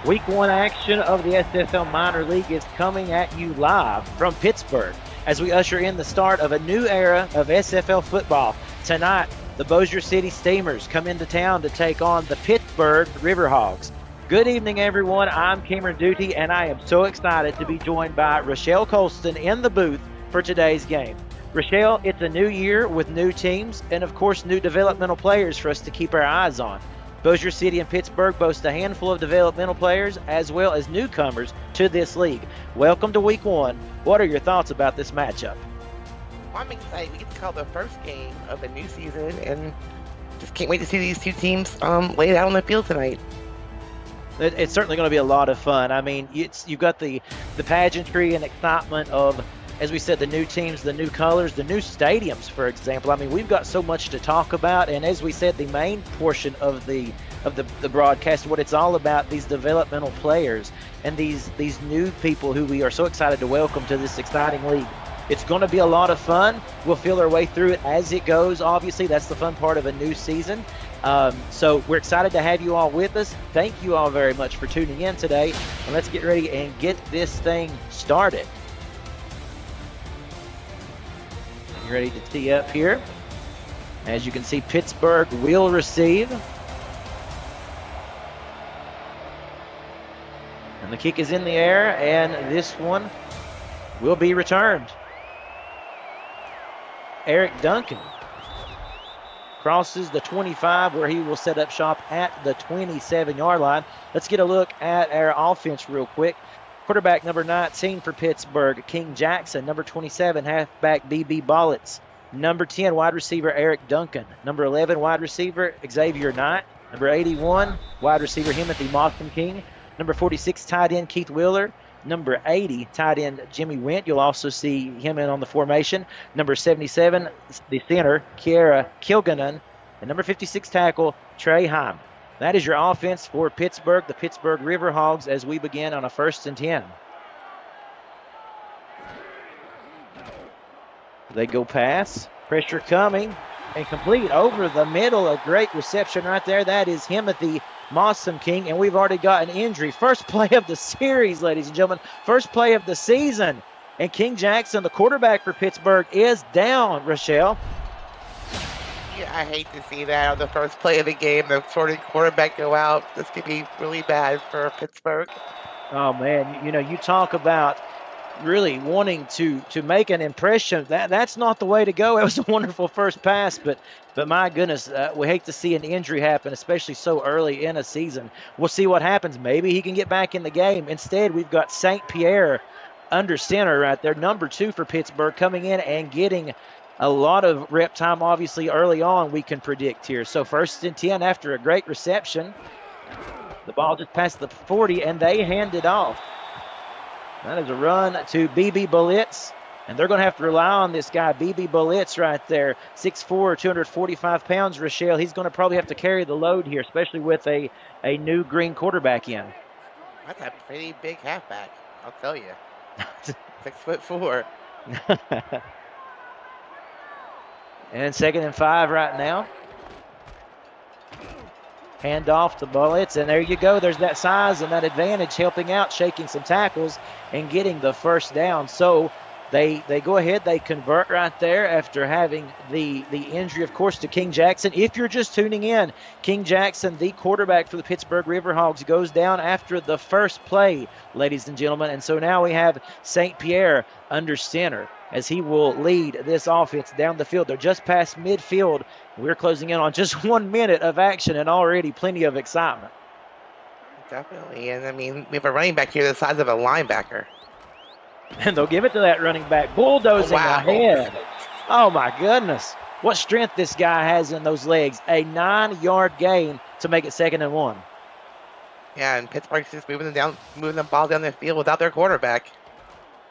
Week 1 action of the SFL Minor League is coming at you live from Pittsburgh as we usher in the start of a new era of SFL football. Tonight, the Bossier City Steamers come into town to take on the Pittsburgh Riverhogs. Good evening, everyone. I'm Cameron Duty, and I am so excited to be joined by Rochelle Colston in the booth for today's game. Rochelle, it's a new year with new teams and, of course, new developmental players for us to keep our eyes on. Bossier City and Pittsburgh boast a handful of developmental players as well as newcomers to this league. Welcome to Week 1. What are your thoughts about this matchup? Well, I'm excited. We get to call the first game of the new season, and just can't wait to see these two teams lay it out on the field tonight. It's certainly going to be a lot of fun. I mean, you've got the pageantry and excitement of, as we said, the new teams, the new colors, the new stadiums, for example. I mean, we've got so much to talk about, and as we said, the main portion of the broadcast, what it's all about, these developmental players and these new people who we are so excited to welcome to this exciting league. It's going to be a lot of fun. We'll feel our way through it as it goes. Obviously, that's the fun part of a new season. So we're excited to have you all with us. Thank you all very much for tuning in today, and let's get ready and get this thing started. You ready to tee up here? As you can see, Pittsburgh will receive. And the kick is in the air, and this one will be returned. Eric Duncan crosses the 25 where he will set up shop at the 27-yard line. Let's get a look at our offense real quick. Quarterback number 19 for Pittsburgh, King Jackson. Number 27, halfback B.B. Bollitz. Number 10, wide receiver Eric Duncan. Number 11, wide receiver Xavier Knight. Number 81, wide receiver Timothy Motham King. Number 46, tight end Keith Wheeler. Number 80, tight end Jimmy Went. You'll also see him in on the formation. Number 77, the center, Kiera Kilganon. And number 56, tackle Trey Hyman. That is your offense for Pittsburgh, the Pittsburgh Riverhogs, as we begin on a 1st and 10. They go pass. Pressure coming and complete over the middle. A great reception right there. That is Timothy Motham King, and we've already got an injury. First play of the series, ladies and gentlemen. First play of the season. And King Jackson, the quarterback for Pittsburgh, is down, Rochelle. Yeah, I hate to see that on the first play of the game, the starting quarterback go out. This could be really bad for Pittsburgh. Oh, man, you talk about really wanting to make an impression. That's not the way to go. It was a wonderful first pass, but my goodness, we hate to see an injury happen, especially so early in a season. We'll see what happens. Maybe he can get back in the game. Instead, we've got St. Pierre under center right there, number 2 for Pittsburgh, coming in and getting a lot of rep time, obviously, early on, we can predict here. So 1st and 10 after a great reception. The ball just passed the 40, and they hand it off. That is a run to B.B. Bollitz, and they're going to have to rely on this guy, B.B. Bollitz right there, 6'4", 245 pounds, Rochelle. He's going to probably have to carry the load here, especially with a new green quarterback in. That's a pretty big halfback, I'll tell you. 6'4". And 2nd and 5 right now. Hand off to Bollitz, and there you go. There's that size and that advantage helping out, shaking some tackles and getting the first down. So they go ahead, they convert right there after having the injury, of course, to King Jackson. If you're just tuning in, King Jackson, the quarterback for the Pittsburgh Riverhogs, goes down after the first play, ladies and gentlemen. And so now we have St. Pierre under center as he will lead this offense down the field. They're just past midfield. We're closing in on just 1 minute of action and already plenty of excitement. Definitely, and I mean, we have a running back here the size of a linebacker. And they'll give it to that running back, bulldozing ahead. Oh, my goodness. What strength this guy has in those legs. A 9-yard gain to make it 2nd and 1. Yeah, and Pittsburgh's just moving the ball down the field without their quarterback.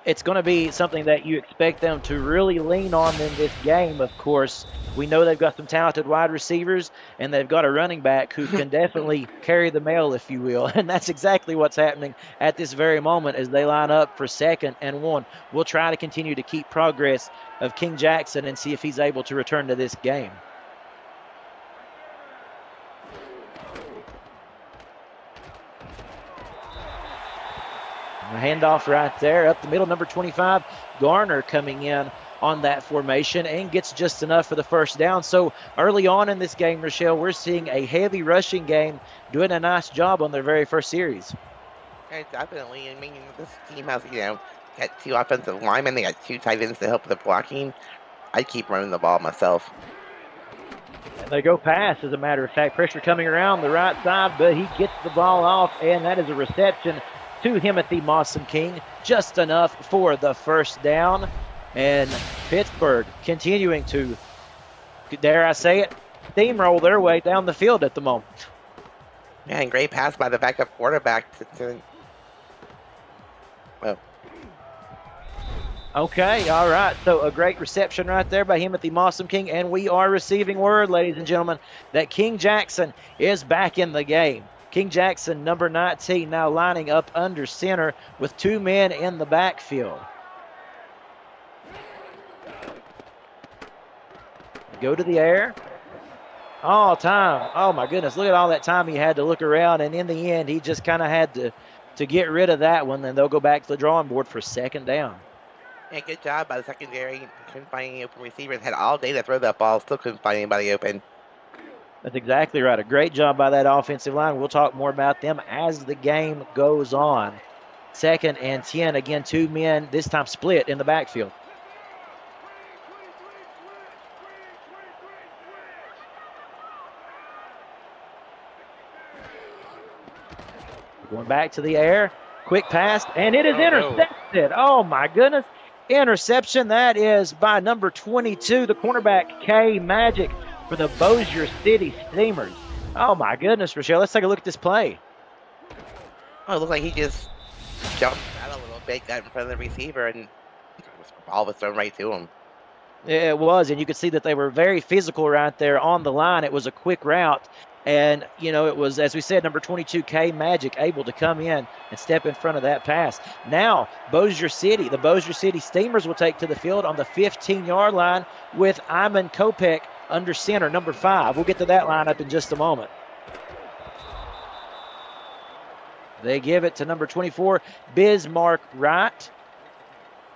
It's going to be something that you expect them to really lean on in this game, of course. We know they've got some talented wide receivers, and they've got a running back who can definitely carry the mail, if you will. And that's exactly what's happening at this very moment as they line up for 2nd and 1. We'll try to continue to keep progress of King Jackson and see if he's able to return to this game. The handoff right there up the middle, number 25, Garner coming in on that formation and gets just enough for the first down. So early on in this game, Rochelle, we're seeing a heavy rushing game doing a nice job on their very first series. Yeah, definitely. I mean, this team has, got 2 offensive linemen. They got 2 tight ends to help with the blocking. I'd keep running the ball myself. And they go pass, as a matter of fact. Pressure coming around the right side, but he gets the ball off, and that is a reception to Timothy Mawson-King. Just enough for the first down. And Pittsburgh continuing to, dare I say it, steamroll their way down the field at the moment. Yeah, and great pass by the backup quarterback to well. Okay, all right. So a great reception right there by Timothy Mawson-King, and we are receiving word, ladies and gentlemen, that King Jackson is back in the game. King Jackson, number 19, now lining up under center with 2 men in the backfield. Go to the air. All time. Oh, my goodness. Look at all that time he had to look around, and in the end, he just kind of had to get rid of that one, and they'll go back to the drawing board for second down. Yeah, good job by the secondary. Couldn't find any open receivers. Had all day to throw that ball. Still couldn't find anybody open. That's exactly right. A great job by that offensive line. We'll talk more about them as the game goes on. 2nd and 10. Again, 2 men, this time split in the backfield. Going back to the air. Quick pass, and it is intercepted. Oh, my goodness. Interception. That is by number 22, the cornerback, K Magic, for the Bossier City Steamers. Oh, my goodness, Rochelle. Let's take a look at this play. Oh, it looked like he just jumped out a little bit, got in front of the receiver, and the ball was thrown right to him. Yeah, it was, and you could see that they were very physical right there on the line. It was a quick route. And, it was, as we said, number 22, K Magic, able to come in and step in front of that pass. Now, the Bossier City Steamers will take to the field on the 15-yard line with Iman Kopech under center, number 5. We'll get to that lineup in just a moment. They give it to number 24, Bismarck Wright.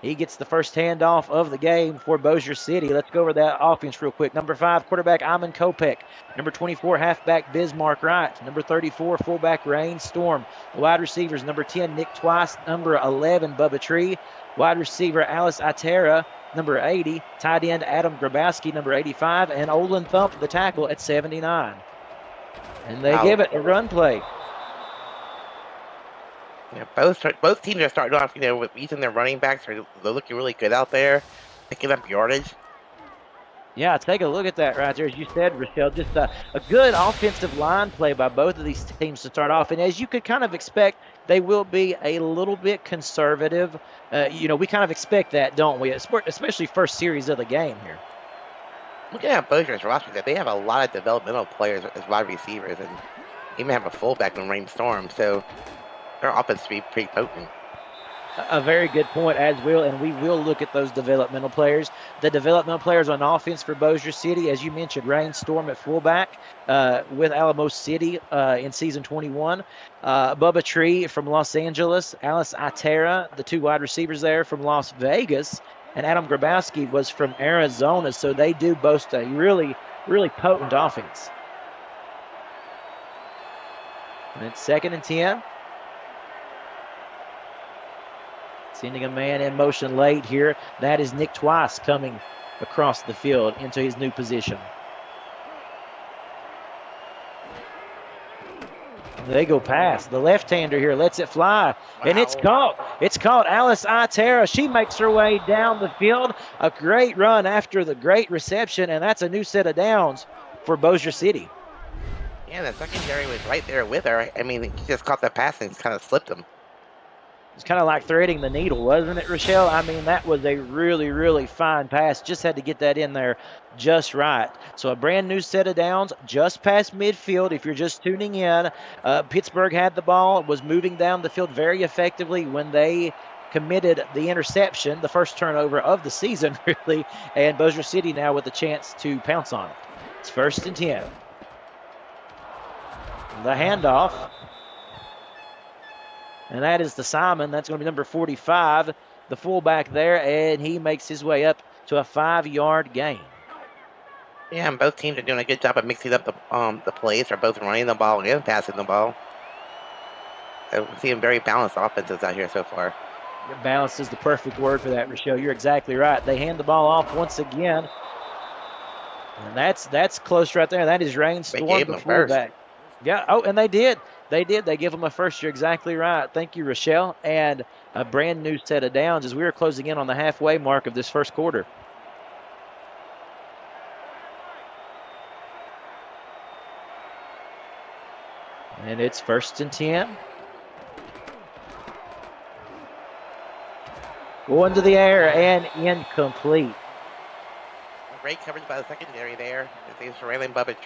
He gets the first handoff of the game for Bossier City. Let's go over that offense real quick. Number 5, quarterback Iman Kopech. Number 24, halfback Bismarck Wright. Number 34, fullback Rain Storm. The wide receivers, number 10, Nick Twice. Number 11, Bubba Tree. Wide receiver Alice Itera, number 80. Tight end Adam Grabowski, number 85. And Olin Thump, the tackle, at 79. And they give it a run play. Yeah, both teams are starting off, with using their running backs. They're looking really good out there, picking up yardage. Yeah, take a look at that right there. As you said, Rochelle, just a good offensive line play by both of these teams to start off. And as you could kind of expect, they will be a little bit conservative. We kind of expect that, don't we? Especially first series of the game here. Looking at Bossier's roster, they have a lot of developmental players as wide receivers, and even have a fullback in Rain Storm. So their offense to be pretty potent. A very good point as well, and we will look at those developmental players. The developmental players on offense for Bossier City, as you mentioned, Rain Storm at fullback with Alamo City in season 21. Bubba Tree from Los Angeles, Alice Itera, the 2 wide receivers there from Las Vegas, and Adam Grabowski was from Arizona, so they do boast a really, really potent offense. And it's 2nd and 10. Sending a man in motion late here. That is Nick Twice coming across the field into his new position. They go past. The left-hander here lets it fly, and it's caught. It's caught. Alice Itera. She makes her way down the field. A great run after the great reception, and that's a new set of downs for Bossier City. Yeah, the secondary was right there with her. I mean, he just caught the pass and kind of slipped him. It's kind of like threading the needle, wasn't it, Rochelle? I mean, that was a really, really fine pass. Just had to get that in there just right. So a brand new set of downs just past midfield. If you're just tuning in, Pittsburgh had the ball, was moving down the field very effectively when they committed the interception, the first turnover of the season, really. And Bossier City now with a chance to pounce on it. It's 1st and 10. The handoff. And that is the Simon. That's going to be number 45, the fullback there, and he makes his way up to a 5-yard gain. Yeah, and both teams are doing a good job of mixing up the plays. They're both running the ball and passing the ball. So we're seeing very balanced offenses out here so far. Balanced is the perfect word for that, Rochelle. You're exactly right. They hand the ball off once again. And that's close right there. That is Rain They Storm, gave the them first. fullback. Yeah. Oh, and they did. They did. They give them a first. You're exactly right. Thank you, Rochelle. And a brand new set of downs as we are closing in on the halfway mark of this first quarter. And it's 1st and 10. Going to the air and incomplete. Great coverage by the secondary there. They're surrounding Bubba.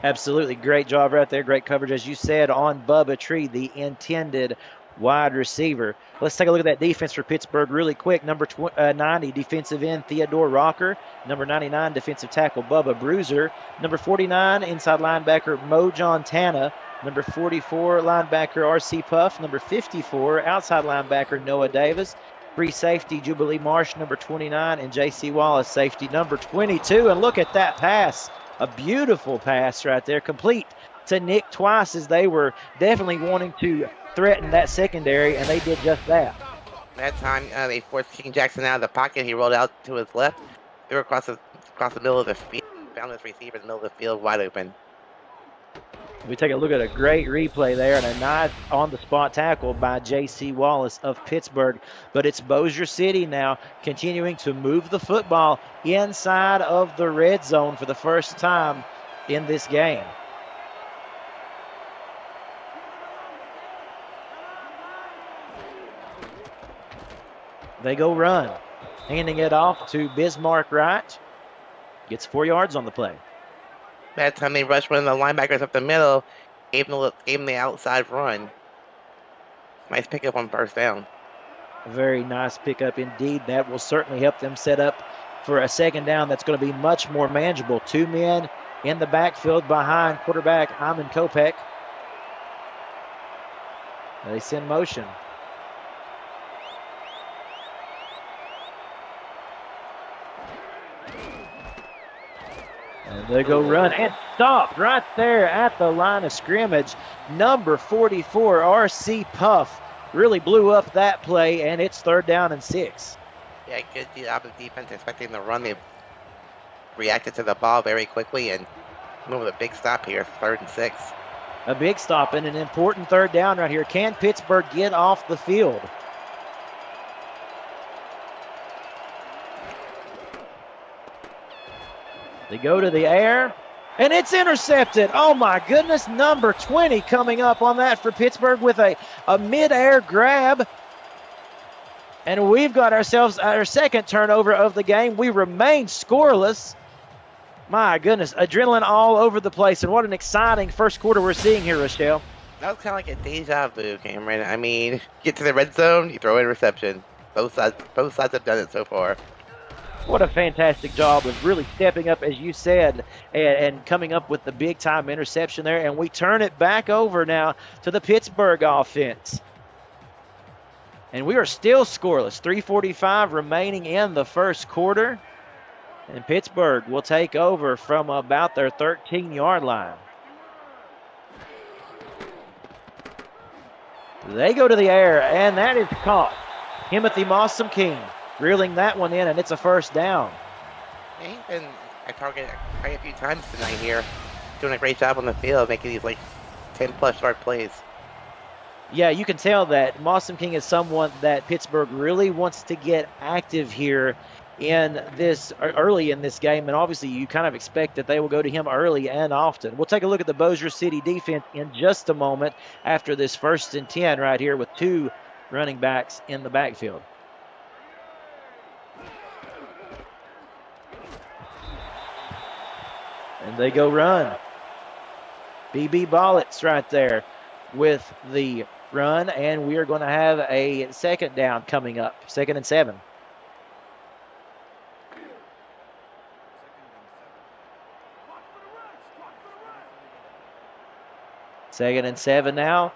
Absolutely. Great job right there. Great coverage, as you said, on Bubba Tree, the intended wide receiver. Let's take a look at that defense for Pittsburgh really quick. Number 90, defensive end Theodore Rocker. Number 99, defensive tackle Bubba Bruiser. Number 49, inside linebacker Mo John Tana. Number 44, linebacker R.C. Puff. Number 54, outside linebacker Noah Davis. Free safety Jubilee Marsh, number 29, and J.C. Wallace, safety number 22. And look at that pass. A beautiful pass right there, complete to Nick twice, as they were definitely wanting to threaten that secondary, and they did just that. That time, they forced King Jackson out of the pocket. He rolled out to his left, threw across the middle of the field, found his receiver in the middle of the field wide open. We take a look at a great replay there and a nice on-the-spot tackle by J.C. Wallace of Pittsburgh. But it's Bossier City now continuing to move the football inside of the red zone for the first time in this game. They go run, handing it off to Bismarck Wright. Gets 4 yards on the play. That time they rushed one of the linebackers up the middle, gave him the outside run. Nice pickup on first down. A very nice pickup indeed. That will certainly help them set up for a second down that's going to be much more manageable. 2 men in the backfield behind quarterback Hyman Kopech. They send motion. And they go run and stop right there at the line of scrimmage. Number 44, R.C. Puff, really blew up that play, and it's 3rd down and 6. Yeah, good job of defense expecting the run. They reacted to the ball very quickly and moved a big stop here, 3rd and 6. A big stop and an important 3rd down right here. Can Pittsburgh get off the field? They go to the air, and it's intercepted. Oh, my goodness. Number 20 coming up on that for Pittsburgh with a mid-air grab. And we've got ourselves our second turnover of the game. We remain scoreless. My goodness, adrenaline all over the place. And what an exciting first quarter we're seeing here, Rochelle. That was kind of like a deja vu, Cameron. I mean, get to the red zone, you throw in interception. Both sides have done it so far. What a fantastic job of really stepping up, as you said, and coming up with the big-time interception there. And we turn it back over now to the Pittsburgh offense. And we are still scoreless. 3:45 remaining in the first quarter. And Pittsburgh will take over from about their 13-yard line. They go to the air, and that is caught. Timothy Mossam King reeling that one in, and it's a 1st down. Yeah, he's been a target quite a few times tonight here. Doing a great job on the field, making these like 10-plus yard plays. Yeah, you can tell that Mossam King is someone that Pittsburgh really wants to get active here early in this game, and obviously you kind of expect that they will go to him early and often. We'll take a look at the Bossier City defense in just a moment after this 1st and 10 right here with 2 running backs in the backfield. And they go run. BB Bollitz right there with the run, and we are going to have a second down coming up, 2nd and 7. Second and 7 now.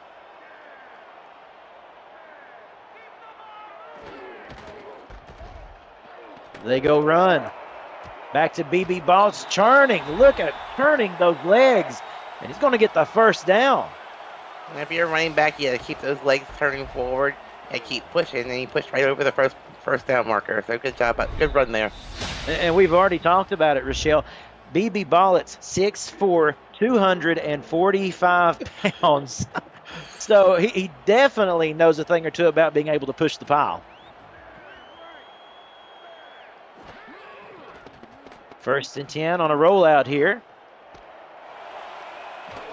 They go run. Back to BB Balls, churning. Look at turning those legs. And he's going to get the first down. And if you're running back, you got to keep those legs turning forward and keep pushing. And he pushed right over the first down marker. So good job. Good run there. And we've already talked about it, Rochelle. BB Bollett's 6'4", 245 pounds. So he definitely knows a thing or two about being able to push the pile. First and 10 on a rollout here.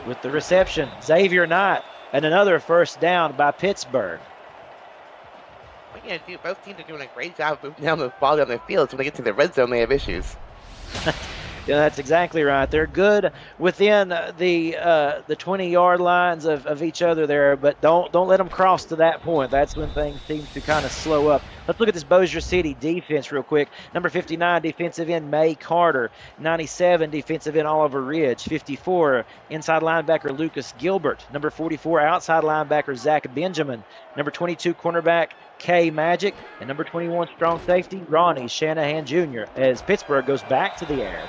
With the reception, Xavier Knight, and another first down by Pittsburgh. Both teams are doing a great job moving down the ball down the field. So when they get to the red zone, they have issues. Yeah, that's exactly right. They're good within the 20-yard lines of each other there, but don't let them cross to that point. That's when things seem to kind of slow up. Let's look at this Bossier City defense real quick. Number 59, defensive end May Carter. 97, defensive end Oliver Ridge. 54, inside linebacker Lucas Gilbert. Number 44, outside linebacker Zach Benjamin. Number 22, cornerback K Magic. And number 21, strong safety Ronnie Shanahan Jr. as Pittsburgh goes back to the air.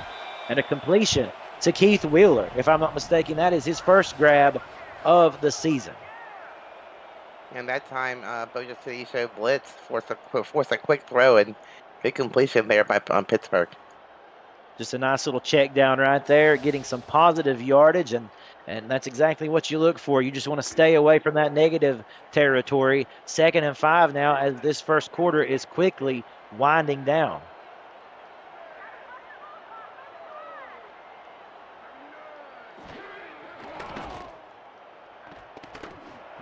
And a completion to Keith Wheeler. If I'm not mistaken, that is his first grab of the season. And that time, Bossier City showed blitz, forced a quick throw, and good completion there on Pittsburgh. Just a nice little check down right there, getting some positive yardage, and that's exactly what you look for. You just want to stay away from that negative territory. 2nd and 5 now as this first quarter is quickly winding down.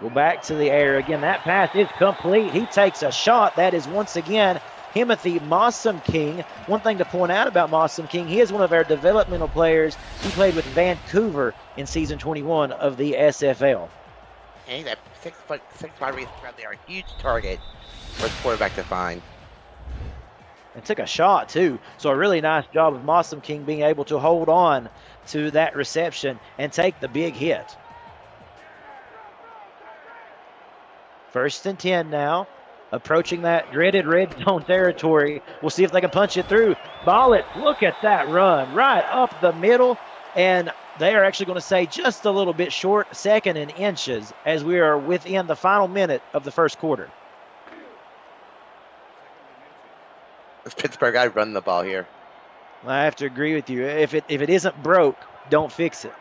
Go back to the air. Again, that pass is complete. He takes a shot. That is once again Timothy Mossam King. One thing to point out about Mossam King, he is one of our developmental players. He played with Vancouver in season 21 of the SFL. And he's a 6'6" wide receiver. They are a huge target for the quarterback to find. And took a shot too. So a really nice job of Mossam King being able to hold on to that reception and take the big hit. 1st and 10 now, approaching that dreaded red zone territory. We'll see if they can punch it through. Bollett, look at that run, right up the middle, and they are actually going to say just a little bit short, 2nd and inches, as we are within the final minute of the first quarter. This Pittsburgh guy run the ball here. I have to agree with you. If it isn't broke, don't fix it.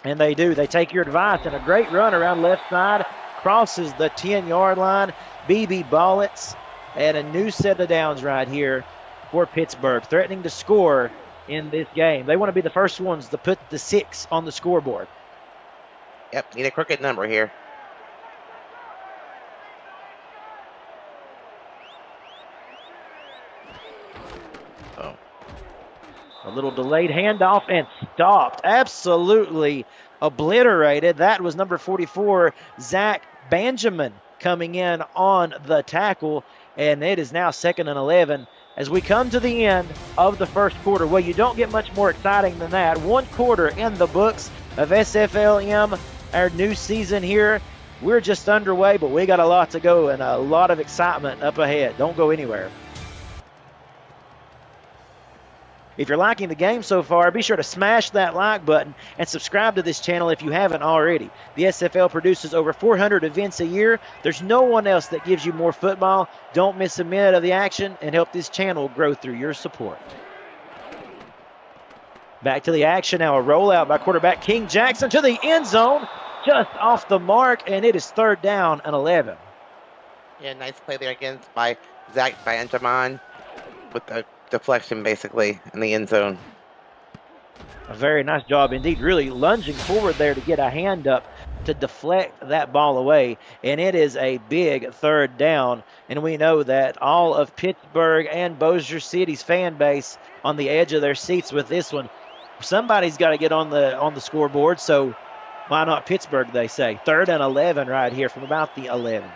And they do. They take your advice. And a great run around left side. Crosses the 10-yard line. BB Bollets. And a new set of downs right here for Pittsburgh. Threatening to score in this game. They want to be the first ones to put the 6 on the scoreboard. Yep, need a crooked number here. A little delayed handoff and stopped. Absolutely obliterated. That was number 44, Zach Benjamin, coming in on the tackle. And it is now 2nd and 11 as we come to the end of the first quarter. Well, you don't get much more exciting than that. 1 quarter in the books of SFLm, our new season here. We're just underway, but we got a lot to go and a lot of excitement up ahead. Don't go anywhere. If you're liking the game so far, be sure to smash that like button and subscribe to this channel if you haven't already. The SFL produces over 400 events a year. There's no one else that gives you more football. Don't miss a minute of the action and help this channel grow through your support. Back to the action now. A rollout by quarterback King Jackson to the end zone. Just off the mark, and it is 3rd down and 11. Yeah, nice play there again by Zach Benjamin with the deflection basically in the end zone. A very nice job indeed, really lunging forward there to get a hand up to deflect that ball away, and it is a big 3rd down, and we know that all of Pittsburgh and Bossier City's fan base on the edge of their seats with this one. Somebody's got to get on the scoreboard, so why not Pittsburgh, they say. 3rd and 11 right here from about the 11.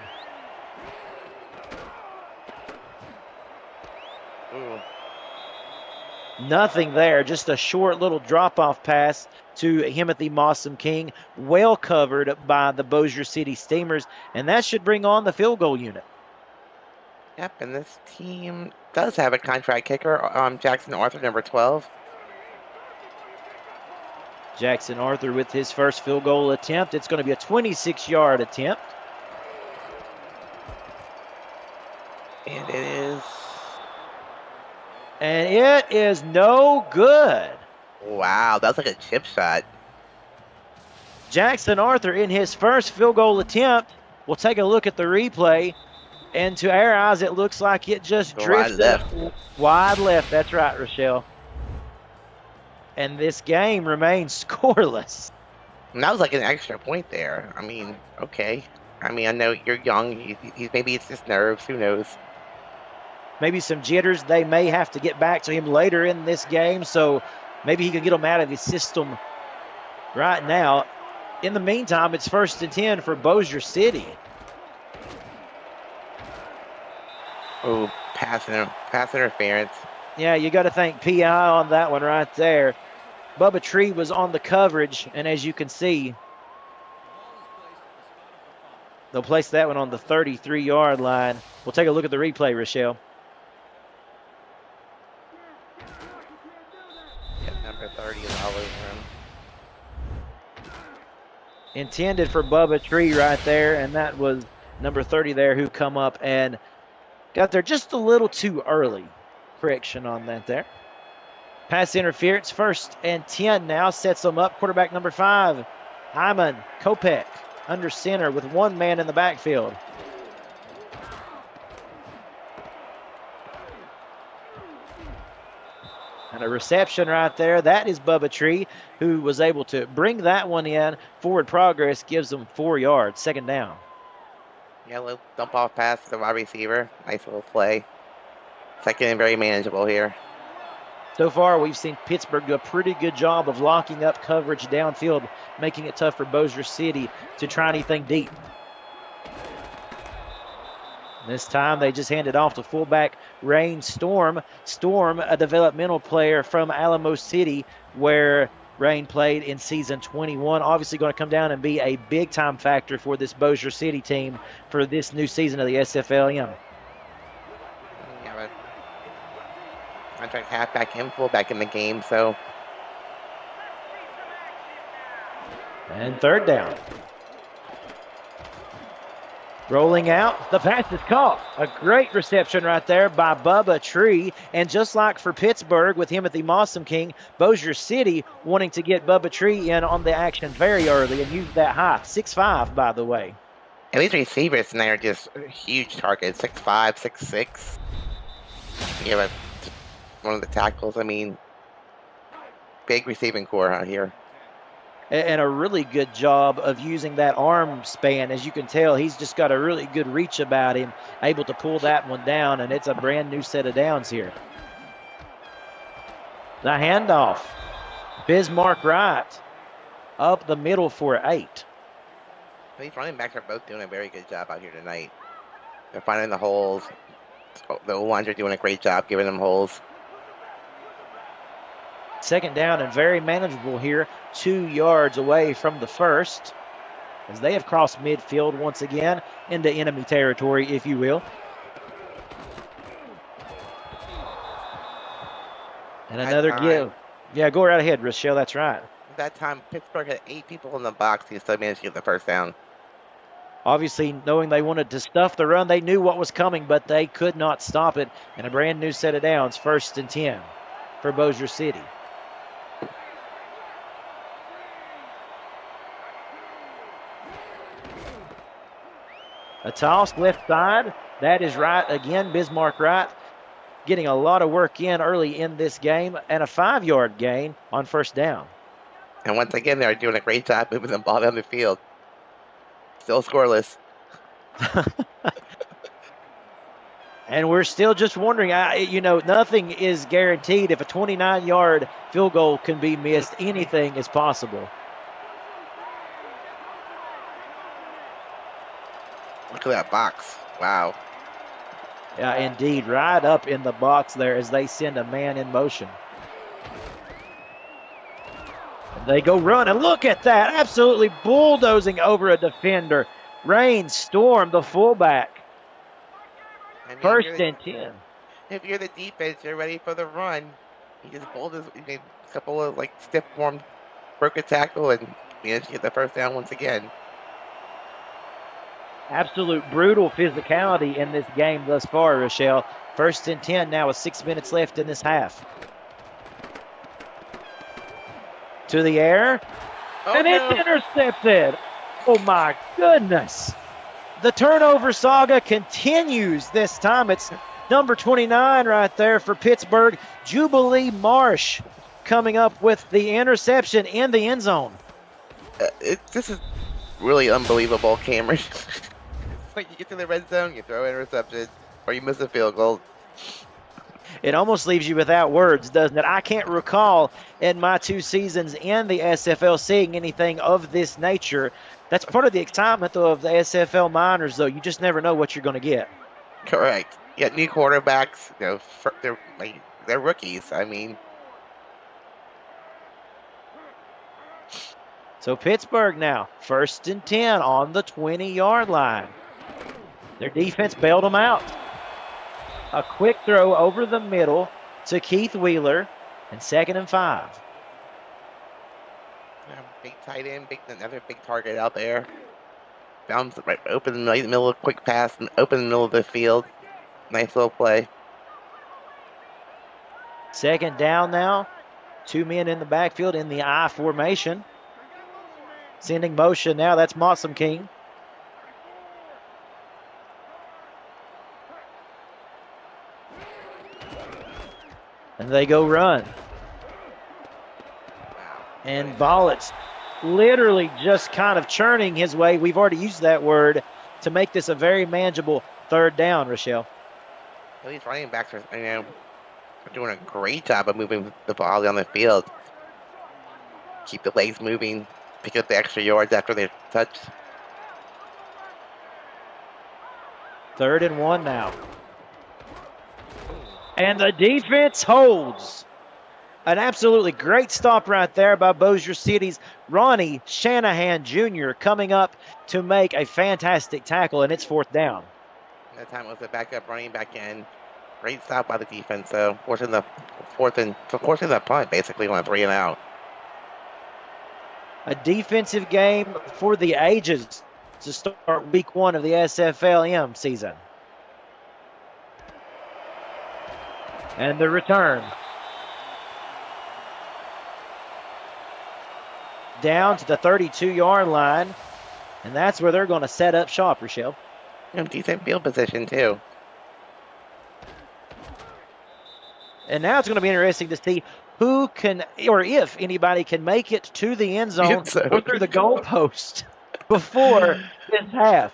Nothing there, just a short little drop-off pass to Timothy Mossam King, well covered by the Bossier City Steamers, and that should bring on the field goal unit. Yep, and this team does have a contract kicker, Jackson Arthur, number 12. Jackson Arthur with his first field goal attempt. It's going to be a 26-yard attempt. And it is. And it is no good. Wow, that was like a chip shot. Jackson Arthur in his first field goal attempt. We'll take a look at the replay. And to our eyes, it looks like it just drifted wide left. That's right, Rochelle. And this game remains scoreless. And that was like an extra point there. I mean, okay. I mean, I know you're young. Maybe it's just nerves. Who knows? Maybe some jitters. They may have to get back to him later in this game, so maybe he can get them out of his system right now. In the meantime, it's 1st and 10 for Bossier City. Oh, pass interference. Yeah, you got to thank PI on that one right there. Bubba Tree was on the coverage, and as you can see, they'll place that one on the 33-yard line. We'll take a look at the replay, Rochelle. Yep, number 30 is all over him. Intended for Bubba Tree right there, and that was number 30 there who come up and got there just a little too early. Correction on that there. Pass interference, 1st and 10 now, sets them up. Quarterback number 5, Hyman Kopech, under center with one man in the backfield. And a reception right there. That is Bubba Tree, who was able to bring that one in. Forward progress gives them 4 yards. 2nd down. Yeah, a little dump off pass to the wide receiver. Nice little play. 2nd and very manageable here. So far, we've seen Pittsburgh do a pretty good job of locking up coverage downfield, making it tough for Bossier City to try anything deep. This time they just handed off to fullback Rain Storm. Storm, a developmental player from Alamo City, where Rain played in season 21. Obviously going to come down and be a big-time factor for this Bossier City team for this new season of the SFLm. Yeah, but contract halfback and fullback in the game, so. And 3rd down. Rolling out, the pass is caught. A great reception right there by Bubba Tree. And just like for Pittsburgh with Timothy Mossam King, Bossier City wanting to get Bubba Tree in on the action very early and use that high. 6'5", by the way. And these receivers tonight are just huge targets. 6'5", 6'6". You have one of the tackles. I mean, big receiving core out here. And a really good job of using that arm span. As you can tell, he's just got a really good reach about him, able to pull that one down, and it's a brand new set of downs here. The handoff. Bismarck Wright up the middle for 8. These running backs are both doing a very good job out here tonight. They're finding the holes. The O-lines are doing a great job giving them holes. 2nd down and very manageable here, 2 yards away from the 1st, as they have crossed midfield once again into enemy territory, if you will. And another give. Yeah, go right ahead, Rochelle. That's right. That time, Pittsburgh had 8 people in the box. He still managed to get the 1st down. Obviously, knowing they wanted to stuff the run, they knew what was coming, but they could not stop it. And a brand new set of downs, 1st and 10 for Bossier City. A toss left side. That is right again. Bismarck Wright getting a lot of work in early in this game, and a 5-yard gain on 1st down. And once again, they're doing a great job moving the ball down the field. Still scoreless. And we're still just wondering, nothing is guaranteed. If a 29-yard field goal can be missed, anything is possible. Look at that box. Wow. Yeah, indeed. Right up in the box there as they send a man in motion. They go run, and look at that, absolutely bulldozing over a defender. Rainstorm, the fullback. I mean, First and 10. if you're the defense, you're ready for the run. He just he made a couple of like stiff form, broke a tackle, and managed to get the first down once again. Absolute brutal physicality in this game thus far, Rochelle. First and 10 now with 6 minutes left in this half. To the air, and it's intercepted. Oh my goodness. The turnover saga continues this time. It's number 29 right there for Pittsburgh. Jubilee Marsh coming up with the interception in the end zone. This is really unbelievable, Cameron. Like you get to the red zone, you throw an interception, or you miss a field goal. It almost leaves you without words, doesn't it? I can't recall in my 2 seasons in the SFL seeing anything of this nature. That's part of the excitement, though, of the SFL minors, though. You just never know what you're going to get. Correct. You got new quarterbacks. They're rookies. I mean. So Pittsburgh now, first and 10 on the 20-yard line. Their defense bailed them out. A quick throw over the middle to Keith Wheeler, and 2nd and 5. Big tight end, another big target out there. Bounce right open in the middle, quick pass, and open in the middle of the field. Nice little play. 2nd down now. 2 men in the backfield in the I formation. Sending motion now, that's Mossam King. And they go run. And Bollett's literally just kind of churning his way. We've already used that word to make this a very manageable 3rd down, Rochelle. These running backs are doing a great job of moving the ball down the field. Keep the legs moving, pick up the extra yards after they're touched. 3rd and 1 now. And the defense holds. An absolutely great stop right there by Bossier City's Ronnie Shanahan Jr. coming up to make a fantastic tackle, and it's 4th down. That time it was a backup running back in. Great stop by the defense, though. Forcing the punt, basically, on a 3 and out. A defensive game for the ages to start week 1 of the SFLm season. And the return. Down to the 32-yard line. And that's where they're going to set up shop, Rochelle. Decent field position, too. And now it's going to be interesting to see who can, or if anybody can make it to the end zone or through the goalpost before this half.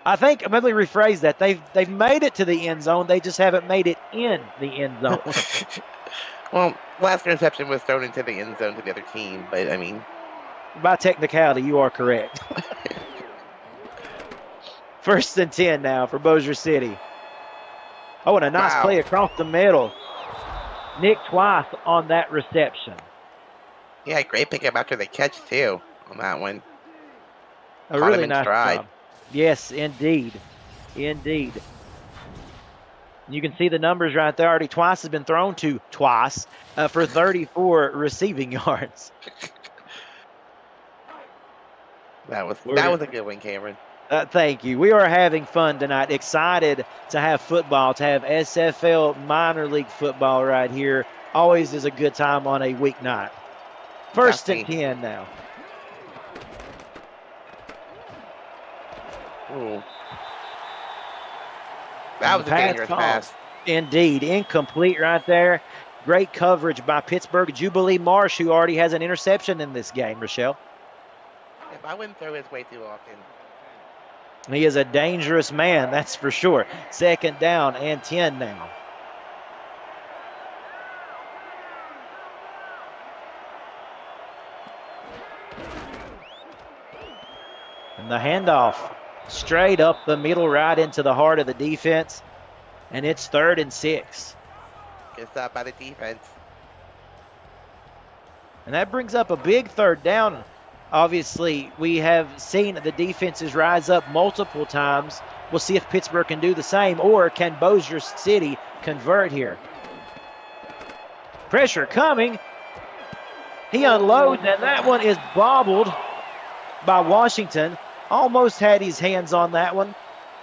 I think, let me rephrase that. They've made it to the end zone. They just haven't made it in the end zone. Well, last interception was thrown into the end zone to the other team, but I mean, by technicality, you are correct. 1st and 10 now for Bossier City. Oh, and a nice play across the middle. Nick Twice on that reception. Yeah, great pickup after the catch, too, on that one. A really nice job. Yes, indeed. Indeed. You can see the numbers right there. Already Twice has been thrown to twice for 34 receiving yards. That was a good one, Cameron. Thank you. We are having fun tonight. Excited to have football, to have SFL minor league football right here. Always is a good time on a weeknight. 1st and 10 now. Ooh. That was a dangerous pass. Indeed. Incomplete right there. Great coverage by Pittsburgh. Jubilee Marsh, who already has an interception in this game, Rochelle. If I wouldn't throw his way too often. He is a dangerous man, that's for sure. 2nd down and 10 now. And the handoff straight up the middle, right into the heart of the defense. And it's 3rd and 6. Good stop by the defense. And that brings up a big third down. Obviously, we have seen the defenses rise up multiple times. We'll see if Pittsburgh can do the same, or can Bossier City convert here. Pressure coming. He unloads, and that one is bobbled by Washington. Almost had his hands on that one.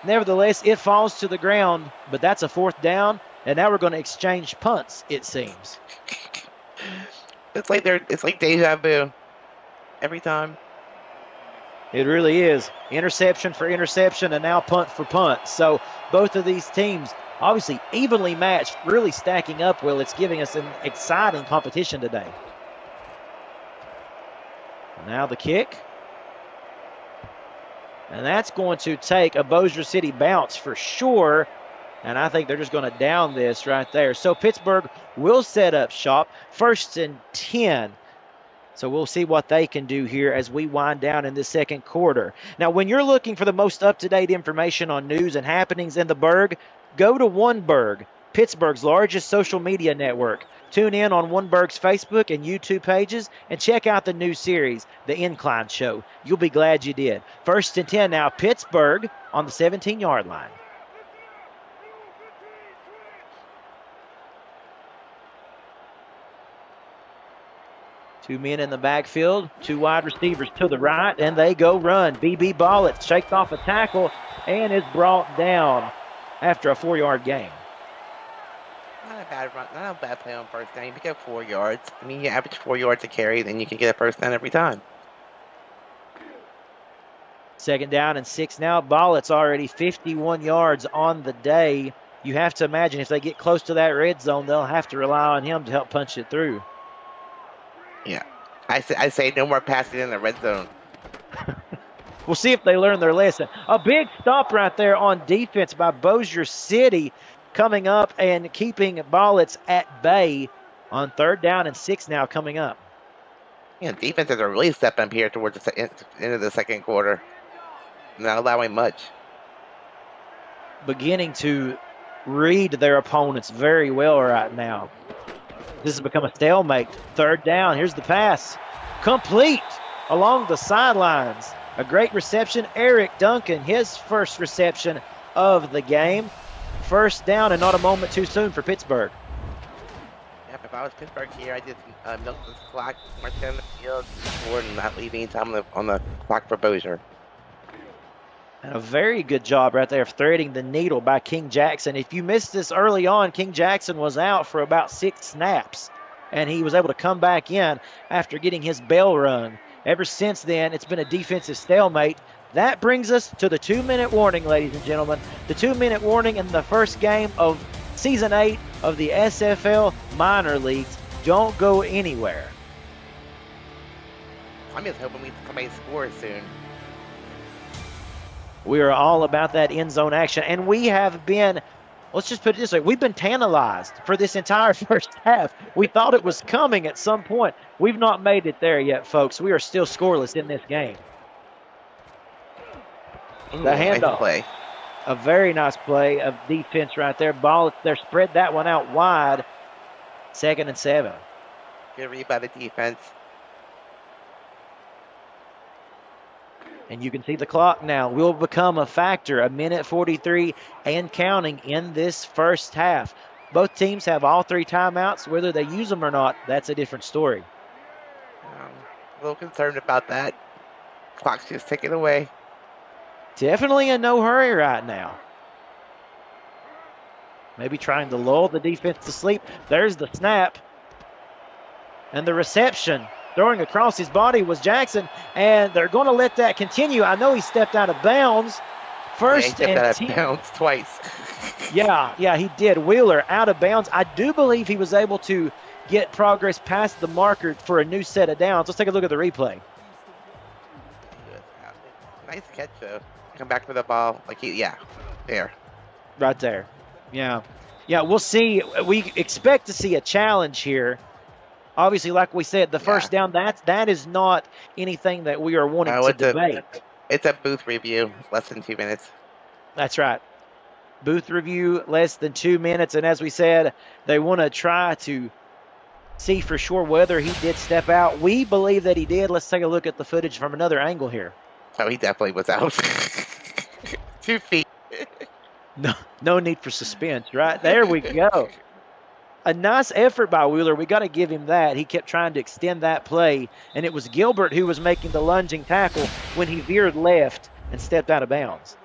Nevertheless, it falls to the ground, but that's a fourth down, and now we're going to exchange punts, it seems. It's like deja vu every time. It really is. Interception for interception and now punt for punt. So both of these teams obviously evenly matched, really stacking up. Well, it's giving us an exciting competition today. Now the kick. And that's going to take a Bossier City bounce for sure. And I think they're just going to down this right there. So Pittsburgh will set up shop. 1st and 10. So we'll see what they can do here as we wind down in the second quarter. Now, when you're looking for the most up-to-date information on news and happenings in the Burgh, go to OneBurgh, Pittsburgh's largest social media network. Tune in on OneBurgh's Facebook and YouTube pages and check out the new series, The Incline Show. You'll be glad you did. 1st and 10 now, Pittsburgh on the 17-yard line. Two men in the backfield, two wide receivers to the right, and they go run. BB Ballett shakes off a tackle and is brought down after a 4-yard gain. Not a bad run, not a bad play on first down. You pick up 4 yards. I mean, you average 4 yards a carry, then you can get a first down every time. 2nd down and 6 now. Ballett's already 51 yards on the day. You have to imagine if they get close to that red zone, they'll have to rely on him to help punch it through. Yeah. I say no more passing in the red zone. We'll see if they learn their lesson. A big stop right there on defense by Bossier City, coming up and keeping Ballett's at bay on 3rd down and 6 now coming up. Yeah, defenses are really stepping up here towards the end of the second quarter. Not allowing much. Beginning to read their opponents very well right now. This has become a stalemate. 3rd down. Here's the pass. Complete along the sidelines. A great reception. Eric Duncan, his first reception of the game. 1st down and not a moment too soon for Pittsburgh. Yeah, if I was Pittsburgh here, I'd just milk this clock, march down the field, forward, and not leave any time on the clock for Bossier. And a very good job right there of threading the needle by King Jackson. If you missed this early on, King Jackson was out for about 6 snaps, and he was able to come back in after getting his bell rung. Ever since then, it's been a defensive stalemate. That brings us to the 2-minute warning, ladies and gentlemen. The 2-minute warning in the first game of Season 8 of the SFL minor leagues. Don't go anywhere. I'm just hoping somebody scores soon. We are all about that end zone action, and we have been, let's just put it this way, we've been tantalized for this entire first half. We thought it was coming at some point. We've not made it there yet, folks. We are still scoreless in this game. Ooh, the handoff. Nice play. A very nice play of defense right there. Ball, they're spread that one out wide. 2nd and 7. Good read by the defense. And you can see the clock now will become a factor. 1:43 and counting in this first half. Both teams have all 3 timeouts. Whether they use them or not, that's a different story. A little concerned about that. Clock's just ticking away. Definitely in no hurry right now. Maybe trying to lull the defense to sleep. There's the snap. And the reception. Throwing across his body was Jackson, and they're going to let that continue. I know he stepped out of bounds. 1st and 10. He stepped out of bounds twice. Yeah, he did. Wheeler out of bounds. I do believe he was able to get progress past the marker for a new set of downs. Let's take a look at the replay. Nice catch, though. Come back for the ball. There. Right there. Yeah, we'll see. We expect to see a challenge here. Obviously, like we said, the first down, that is not anything that we are wanting to debate. It's a booth review, less than 2 minutes. That's right. Booth review, less than 2 minutes. And as we said, they want to try to see for sure whether he did step out. We believe that he did. Let's take a look at the footage from another angle here. Oh, he definitely was out. 2 feet. No need for suspense, right? There we go. A nice effort by Wheeler. We got to give him that. He kept trying to extend that play, and it was Gilbert who was making the lunging tackle when he veered left and stepped out of bounds.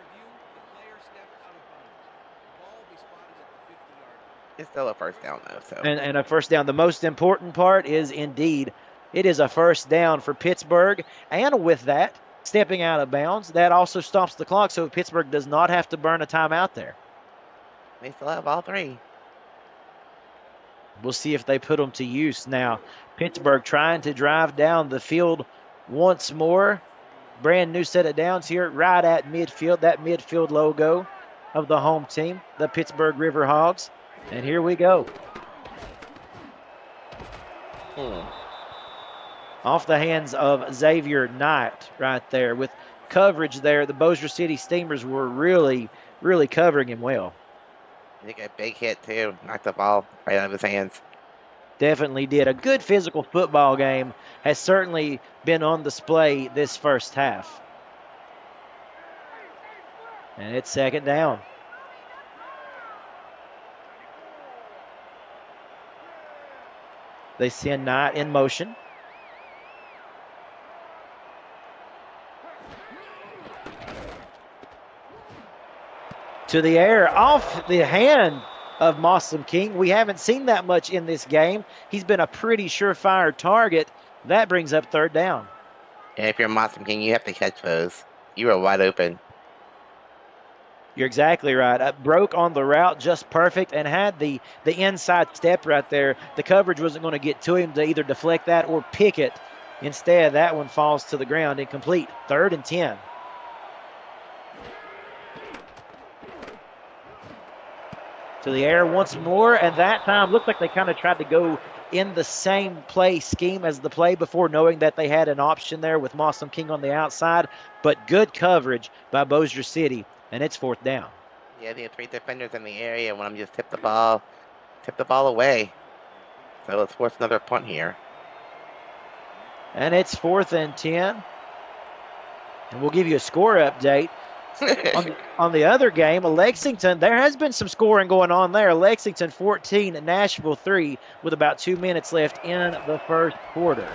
It's still a first down, though. So. And a first down. The most important part is indeed it is a first down for Pittsburgh. And with that, stepping out of bounds, that also stops the clock, so Pittsburgh does not have to burn a timeout there. They still have all 3. We'll see if they put them to use now. Pittsburgh trying to drive down the field once more. Brand new set of downs here right at midfield, that midfield logo of the home team, the Pittsburgh River Hogs. And here we go. Off the hands of Xavier Knight right there. With coverage there, the Bossier City Steamers were really, really covering him well. He got a big hit, too. Knocked the ball right out of his hands. Definitely did. A good physical football game has certainly been on display this first half. And it's second down. They send Knight in motion. To the air, off the hand of Mossam King. We haven't seen that much in this game. He's been a pretty surefire target. That brings up third down. And if you're Mossam King, you have to catch those. You were wide open. You're exactly right. Broke on the route just perfect and had the inside step right there. The coverage wasn't going to get to him to either deflect that or pick it. Instead, that one falls to the ground incomplete. 3rd and 10. To the air once more, and that time looked like they kind of tried to go in the same play scheme as the play before, knowing that they had an option there with Mossam King on the outside, but good coverage by Bossier City, and it's 4th down. Yeah, they had 3 defenders in the area. One of them just tipped the ball away. So let's force another punt here. And it's 4th and 10. And we'll give you a score update. on the other game, Lexington, there has been some scoring going on there. Lexington 14, Nashville 3 with about 2 minutes left in the first quarter.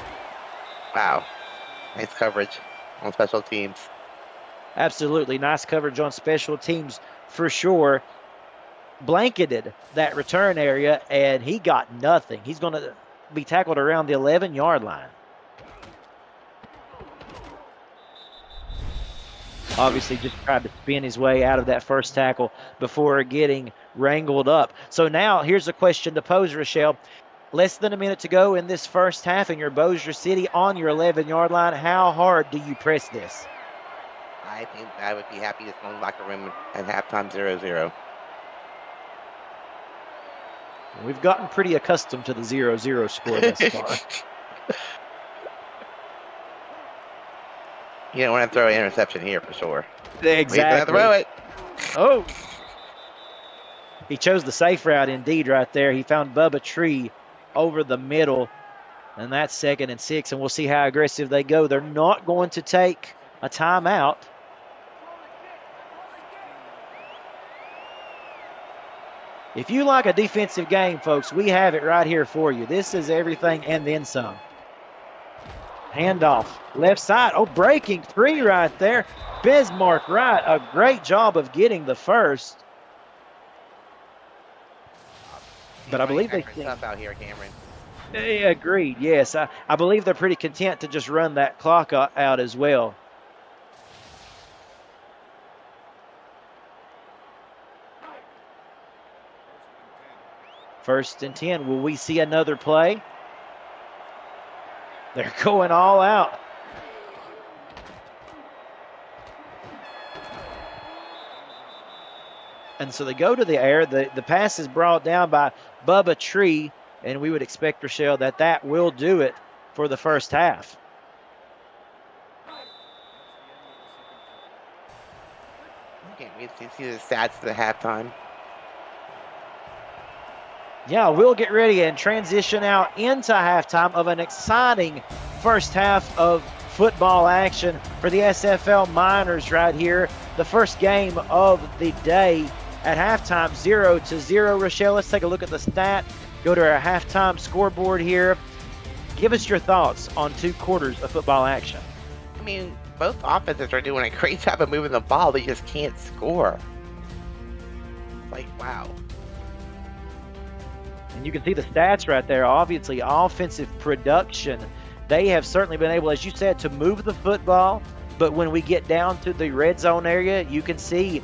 Wow. Nice coverage on special teams. Absolutely. Nice coverage on special teams for sure. Blanketed that return area, and he got nothing. He's going to be tackled around the 11-yard line. Obviously just tried to spin his way out of that first tackle before getting wrangled up. So now here's a question to pose, Rochelle. Less than a minute to go in this first half, and you're Bossier City on your 11-yard line. How hard do you press this? I think I would be happy to go in the locker room at halftime 0-0. We've gotten pretty accustomed to the 0-0 score thus far. You don't want to throw an interception here for sure. Exactly. Throw it. Oh. He chose the safe route indeed right there. He found Bubba Tree over the middle, and that's 2nd and 6, and we'll see how aggressive they go. They're not going to take a timeout. If you like a defensive game, folks, we have it right here for you. This is everything and then some. Handoff, left side. Oh, breaking 3 right there. Bismarck Wright, a great job of getting the first. But I believe they think stuff out here, Cameron. They agreed, yes. I believe they're pretty content to just run that clock out as well. First and 10. Will we see another play? They're going all out. And so they go to the air. The pass is brought down by Bubba Tree, and we would expect, Rochelle, that will do it for the first half. Can't wait to see the stats at the halftime. Yeah, we'll get ready and transition out into halftime of an exciting first half of football action for the SFL Miners right here. The first game of the day at halftime, 0-0. Rochelle, let's take a look at the stat. Go to our halftime scoreboard here. Give us your thoughts on 2 quarters of football action. I mean, both offenses are doing a great job of moving the ball. They just can't score. Like, wow. And you can see the stats right there. Obviously, offensive production. They have certainly been able, as you said, to move the football. But when we get down to the red zone area, you can see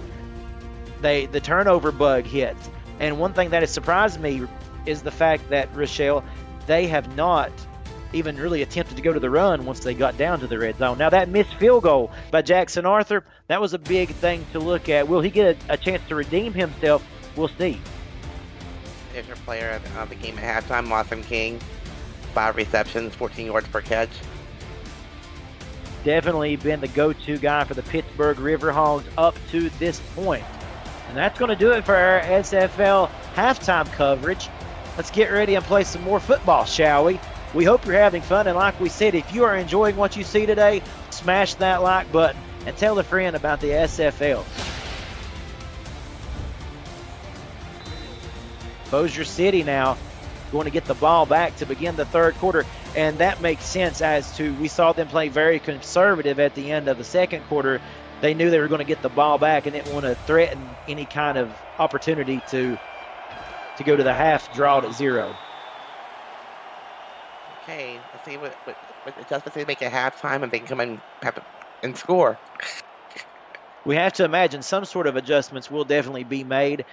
the turnover bug hits. And one thing that has surprised me is the fact that, Rochelle, they have not even really attempted to go to the run once they got down to the red zone. Now, that missed field goal by Jackson Arthur, that was a big thing to look at. Will he get a chance to redeem himself? We'll see. There's your player of the game at halftime, Lawson King. 5 receptions, 14 yards per catch. Definitely been the go-to guy for the Pittsburgh Riverhawks up to this point. And that's going to do it for our SFL halftime coverage. Let's get ready and play some more football, shall we? We hope you're having fun, and like we said, if you are enjoying what you see today, smash that like button and tell a friend about the SFL. Bossier City now going to get the ball back to begin the third quarter, and that makes sense as to we saw them play very conservative at the end of the second quarter. They knew they were going to get the ball back and didn't want to threaten any kind of opportunity to go to the half drought at 0. Okay, let's see what adjustments they make at halftime, and they can come in and score. We have to imagine some sort of adjustments will definitely be made.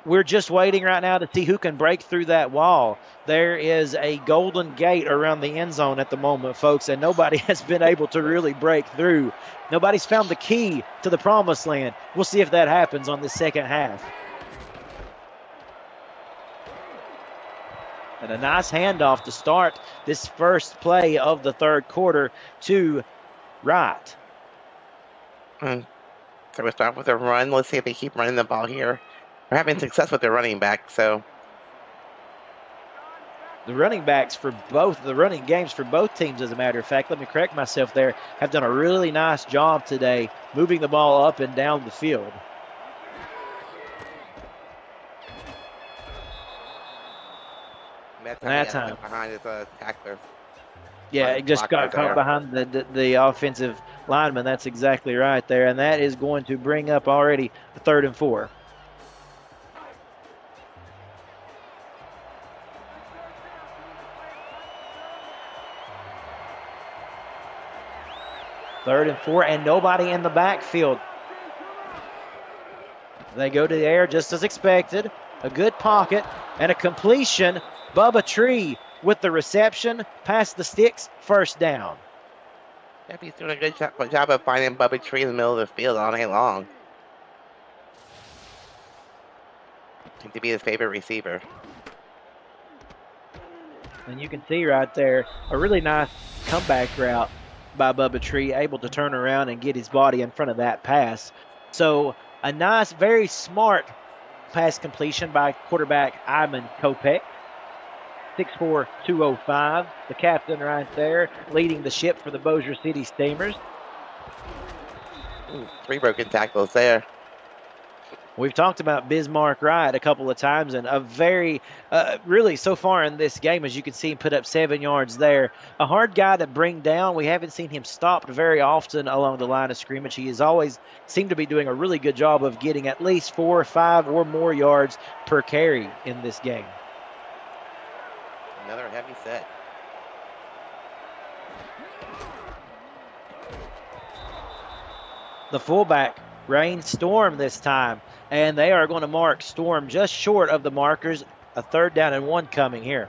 We're just waiting right now to see who can break through that wall. There is a golden gate around the end zone at the moment, folks, and nobody has been able to really break through. Nobody's found the key to the promised land. We'll see if that happens on the second half. And a nice handoff to start this first play of the third quarter to Wright. So we start with a run. Let's see if they keep running the ball here. We're having success with their running back, so. The running backs for both, the running games for both teams, as a matter of fact, let me correct myself there, have done a really nice job today moving the ball up and down the field. That time behind his tackler. Yeah, it just got caught behind the offensive lineman. That's exactly right there. And that is going to bring up already a 3rd and 4. Third and 4, and nobody in the backfield. They go to the air just as expected. A good pocket and a completion. Bubba Tree with the reception, past the sticks, first down. Yep, he's doing a good job of finding Bubba Tree in the middle of the field all night long. Seems to be his favorite receiver. And you can see right there a really nice comeback route by Bubba Tree, able to turn around and get his body in front of that pass. So a nice, very smart pass completion by quarterback Iman Kopech. 6'4", 205, the captain right there, leading the ship for the Bossier City Steamers. 3 broken tackles there. We've talked about Bismarck Wright a couple of times, and a very, really so far in this game, as you can see, put up 7 yards there. A hard guy to bring down. We haven't seen him stopped very often along the line of scrimmage. He has always seemed to be doing a really good job of getting at least 4 or 5 or more yards per carry in this game. Another heavy set. The fullback, Rain Storm this time, and they are going to mark Storm just short of the markers. A 3rd down and 1 coming here.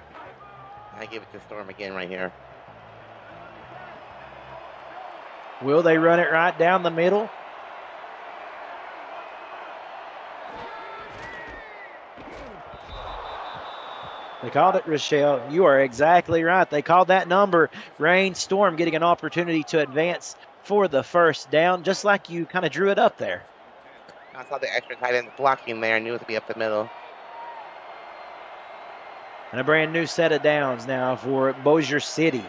I give it to Storm again right here. Will they run it right down the middle? They called it, Rochelle. You are exactly right. They called that number. Rain Storm getting an opportunity to advance for the first down, just like you kind of drew it up there. I saw the extra tight end blocking there. I knew it would be up the middle. And a brand new set of downs now for Bossier City.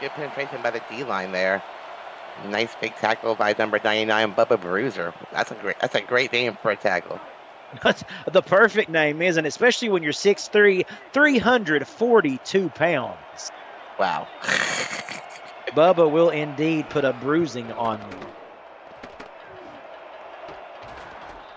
Good penetration by the D-line there. Nice big tackle by number 99, Bubba Bruiser. That's a great name for a tackle. That's the perfect name, isn't it? Especially when you're 6'3", 342 pounds. Wow. Bubba will indeed put a bruising on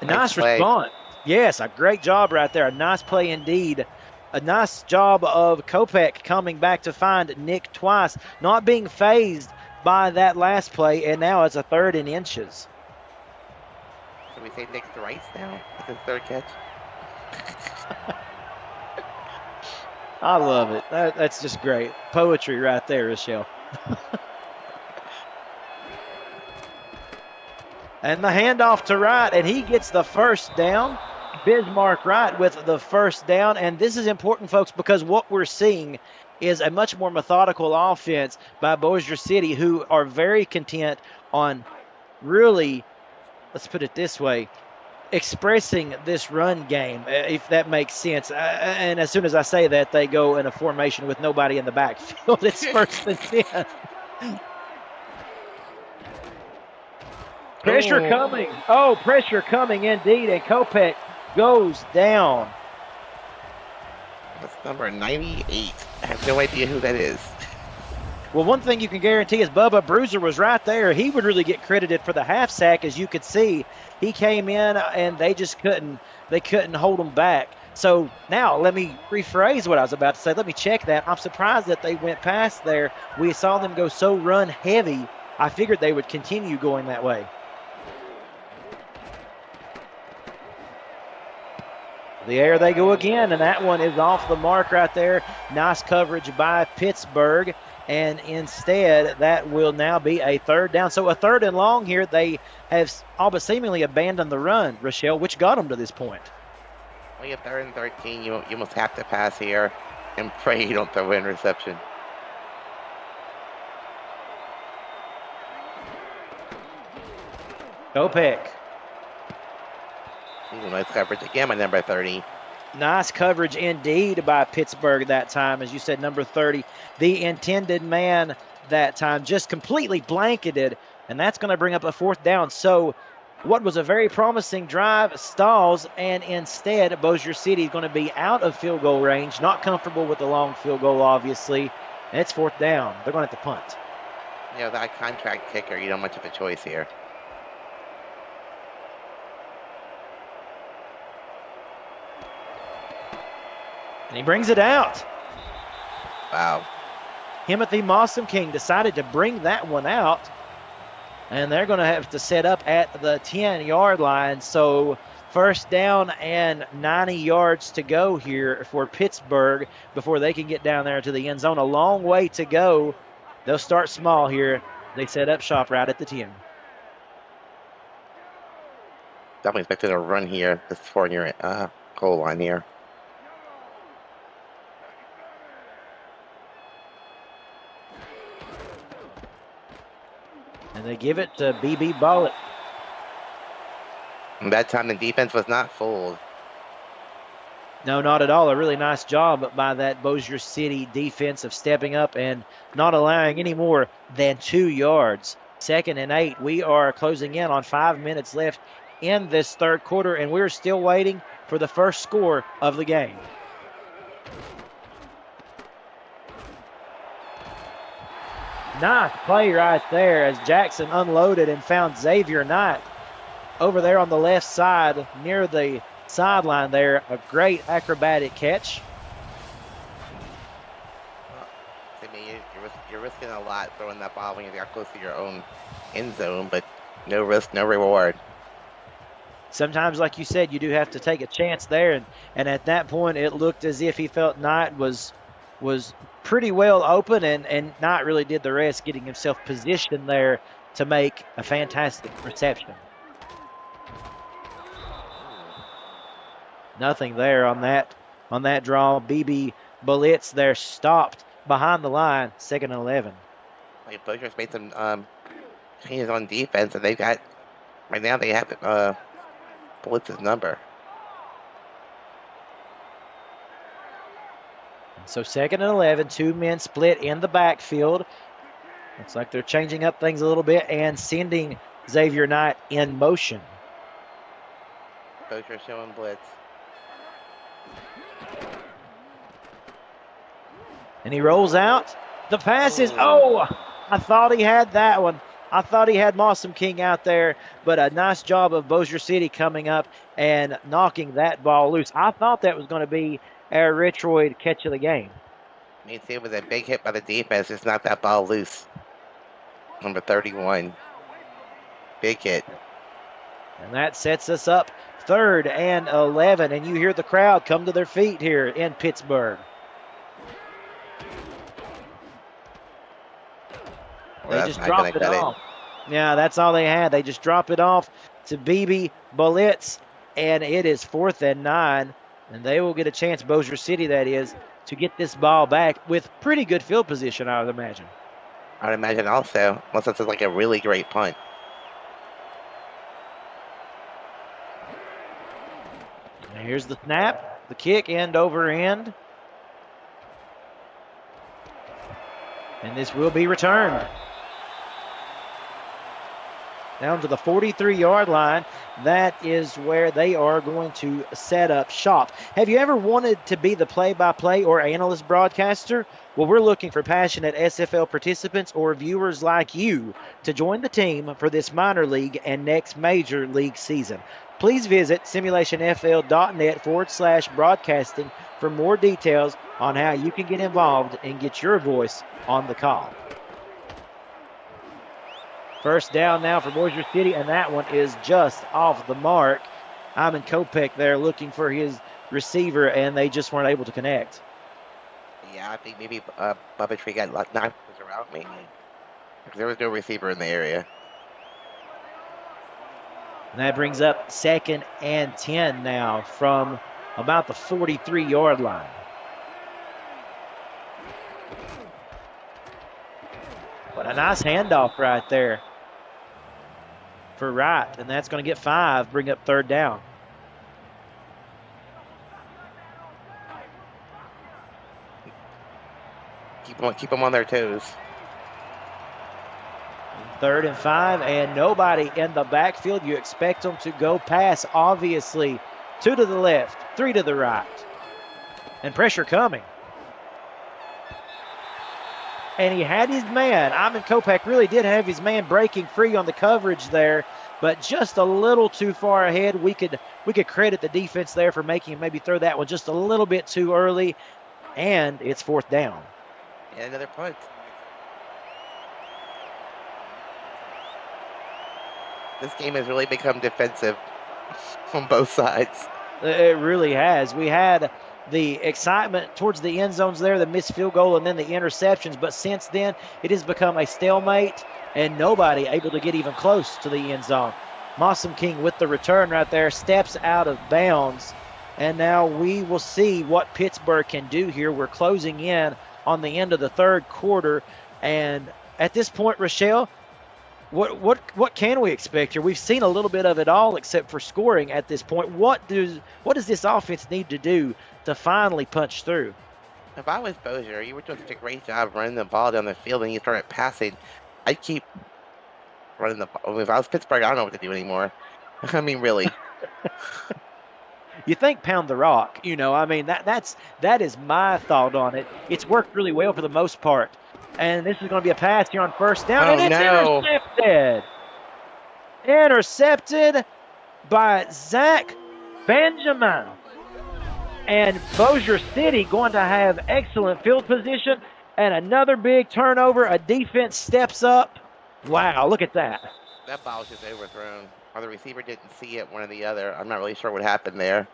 you. Nice response. Yes, a great job right there. A nice play indeed. A nice job of Kopech coming back to find Nick twice, not being phased by that last play, and now it's a 3rd and inches. Can we say Nick thrice now? It's his 3rd catch. I love it. That's just great. Poetry right there, Rochelle. And the handoff to Wright, and he gets the 1st down. Bismarck Wright with the 1st down. And this is important, folks, because what we're seeing is a much more methodical offense by Bossier City, who are very content on really, let's put it this way, expressing this run game, if that makes sense. And as soon as I say that, they go in a formation with nobody in the backfield. It's 1st and 10. Pressure coming. Oh, pressure coming indeed. And Kopech goes down. That's number 98. I have no idea who that is. Well, one thing you can guarantee is Bubba Bruiser was right there. He would really get credited for the half sack, as you could see. He came in and they just couldn't hold him back. So now let me rephrase what I was about to say. Let me check that. I'm surprised that they went past there. We saw them go so run heavy. I figured they would continue going that way. There they go again, and that one is off the mark right there. Nice coverage by Pittsburgh, and instead that will now be a 3rd down. So a 3rd and long here. They have all but seemingly abandoned the run, Rochelle, which got them to this point. Well, you have 3rd and 13. You almost have to pass here and pray you don't throw an interception. Kopech. Ooh, nice coverage again by number 30. Nice coverage indeed by Pittsburgh that time. As you said, number 30, the intended man that time, just completely blanketed, and that's going to bring up a 4th down. So what was a very promising drive stalls, and instead Bossier City is going to be out of field goal range, not comfortable with the long field goal, obviously, and it's 4th down. They're going to have to punt. You know, that contract kicker, you don't much of a choice here. And he brings it out. Wow. Timothy Mossam King decided to bring that one out. And they're going to have to set up at the 10-yard line. So 1st down and 90 yards to go here for Pittsburgh before they can get down there to the end zone. A long way to go. They'll start small here. They set up shop right at the 10. Definitely expected a run here. This 4-year goal line here. And they give it to B.B. Bullitt. And that time the defense was not fooled. No, not at all. A really nice job by that Bossier City defense of stepping up and not allowing any more than 2 yards. 2nd and 8. We are closing in on 5 minutes left in this 3rd quarter, and we're still waiting for the first score of the game. Nice play right there as Jackson unloaded and found Xavier Knight over there on the left side near the sideline there. A great acrobatic catch. I mean, you're risking a lot throwing that ball when you got close to your own end zone, but no risk, no reward. Sometimes, like you said, you do have to take a chance there, and at that point it looked as if he felt Knight was pretty well open, and Knight really did the rest, getting himself positioned there to make a fantastic reception. Nothing there on that draw. BB Blitz there stopped behind the line, 2nd and 11. Like Bossier's made some changes on defense, and they've got Right now they have Blitz's number. So 2nd and 11, 2 men split in the backfield. Looks like they're changing up things a little bit and sending Xavier Knight in motion. Bossier showing blitz. And he rolls out. The pass is, I thought he had that one. I thought he had Mossam King out there, but a nice job of Bossier City coming up and knocking that ball loose. I thought that was going to be our Retroid catch of the game. Me too, with a big hit by the defense. Just knocked that ball loose. Number 31. Big hit. And that sets us up 3rd and 11. And you hear the crowd come to their feet here in Pittsburgh. They just dropped it off. Yeah, that's all they had. They just drop it off to BB Bolitz, and it is 4th and 9. And they will get a chance, Bossier City that is, to get this ball back with pretty good field position, I would imagine. I would imagine also, unless it's like a really great punt. And here's the snap, the kick, end over end. And this will be returned. Down to the 43-yard line. That is where they are going to set up shop. Have you ever wanted to be the play-by-play or analyst broadcaster? Well, we're looking for passionate SFL participants or viewers like you to join the team for this minor league and next major league season. Please visit simulationfl.net/broadcasting for more details on how you can get involved and get your voice on the call. First down now for Bossier City, and that one is just off the mark. Iman Kopech there looking for his receiver, and they just weren't able to connect. Yeah, I think maybe Bubba Tree got knocked around maybe. There was no receiver in the area. And that brings up 2nd and 10 now from about the 43-yard line. What a nice handoff right there for Wright, and that's going to get 5, bring up 3rd down. Keep them on their toes. 3rd and 5, and nobody in the backfield. You expect them to go pass, obviously. 2 to the left, 3 to the right, and pressure coming. And he had his man. Iman Kopech really did have his man breaking free on the coverage there, but just a little too far ahead. We could credit the defense there for making him maybe throw that one just a little bit too early, and it's 4th down. And another punt. This game has really become defensive on both sides. It really has. We had the excitement towards the end zones there, the missed field goal, and then the interceptions. But since then, it has become a stalemate, and nobody able to get even close to the end zone. Mossam King with the return right there, steps out of bounds. And now we will see what Pittsburgh can do here. We're closing in on the end of the 3rd quarter. And at this point, Rochelle, what can we expect here? We've seen a little bit of it all except for scoring at this point. What does this offense need to do to finally punch through? If I was Bossier, you were doing such a great job running the ball down the field and you started passing, I'd keep running the ball. If I was Pittsburgh, I don't know what to do anymore. I mean, really. You think pound the rock, that is my thought on it. It's worked really well for the most part. And this is going to be a pass here on 1st down. And it's intercepted. Intercepted by Zach Benjamin. And Bossier City going to have excellent field position. And another big turnover. A defense steps up. Wow, look at that. That ball was just overthrown. Or the receiver didn't see it, one or the other. I'm not really sure what happened there.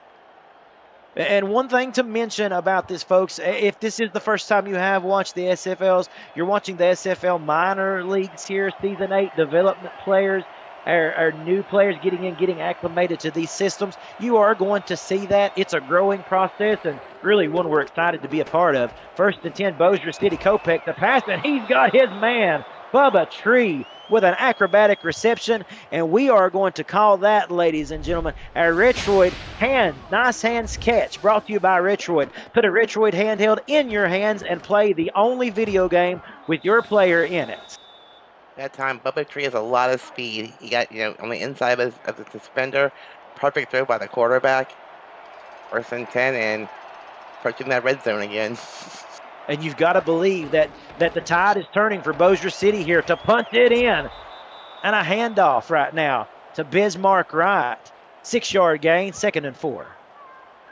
And one thing to mention about this, folks, if this is the first time you have watched the SFLs, you're watching the SFL minor leagues here, Season 8 development players, our new players getting acclimated to these systems. You are going to see that. It's a growing process and really one we're excited to be a part of. 1st and 10, Bossier City, Kopech, the pass, and he's got his man. Bubba Tree with an acrobatic reception, and we are going to call that, ladies and gentlemen, a Retroid nice hands catch, brought to you by Retroid. Put a Retroid handheld in your hands and play the only video game with your player in it. That time, Bubba Tree has a lot of speed. He got, on the inside of the suspender. Perfect throw by the quarterback. 1st and 10, and approaching that red zone again. And you've got to believe that the tide is turning for Bossier City here to punt it in. And a handoff right now to Bismarck Wright. 6-yard gain, 2nd and 4.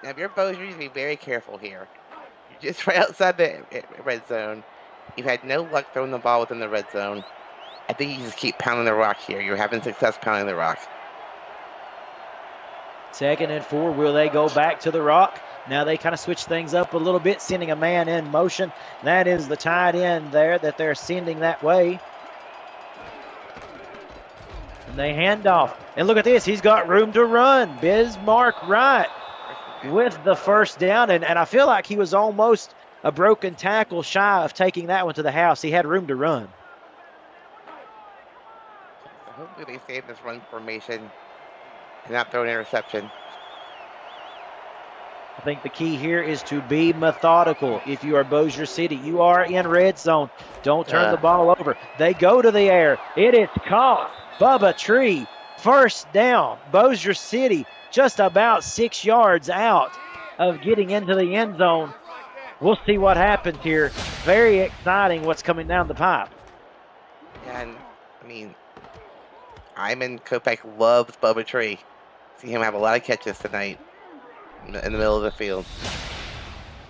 Now, if you're Bossier, you need to be very careful here. You're just right outside the red zone. You've had no luck throwing the ball within the red zone. I think you just keep pounding the rock here. You're having success pounding the rock. 2nd and 4. Will they go back to the rock? Now they kind of switch things up a little bit, sending a man in motion. That is the tight end there that they're sending that way. And they hand off. And look at this. He's got room to run. Bismarck Wright with the 1st down. And I feel like he was almost a broken tackle shy of taking that one to the house. He had room to run. So hopefully they stay in this run formation and not throw an interception. I think the key here is to be methodical. If you are Bossier City, you are in red zone. Don't turn the ball over. They go to the air. It is caught. Bubba Tree, 1st down. Bossier City just about 6 yards out of getting into the end zone. We'll see what happens here. Very exciting what's coming down the pipe. And, Iman Kopech loves Bubba Tree. See him have a lot of catches tonight in the middle of the field.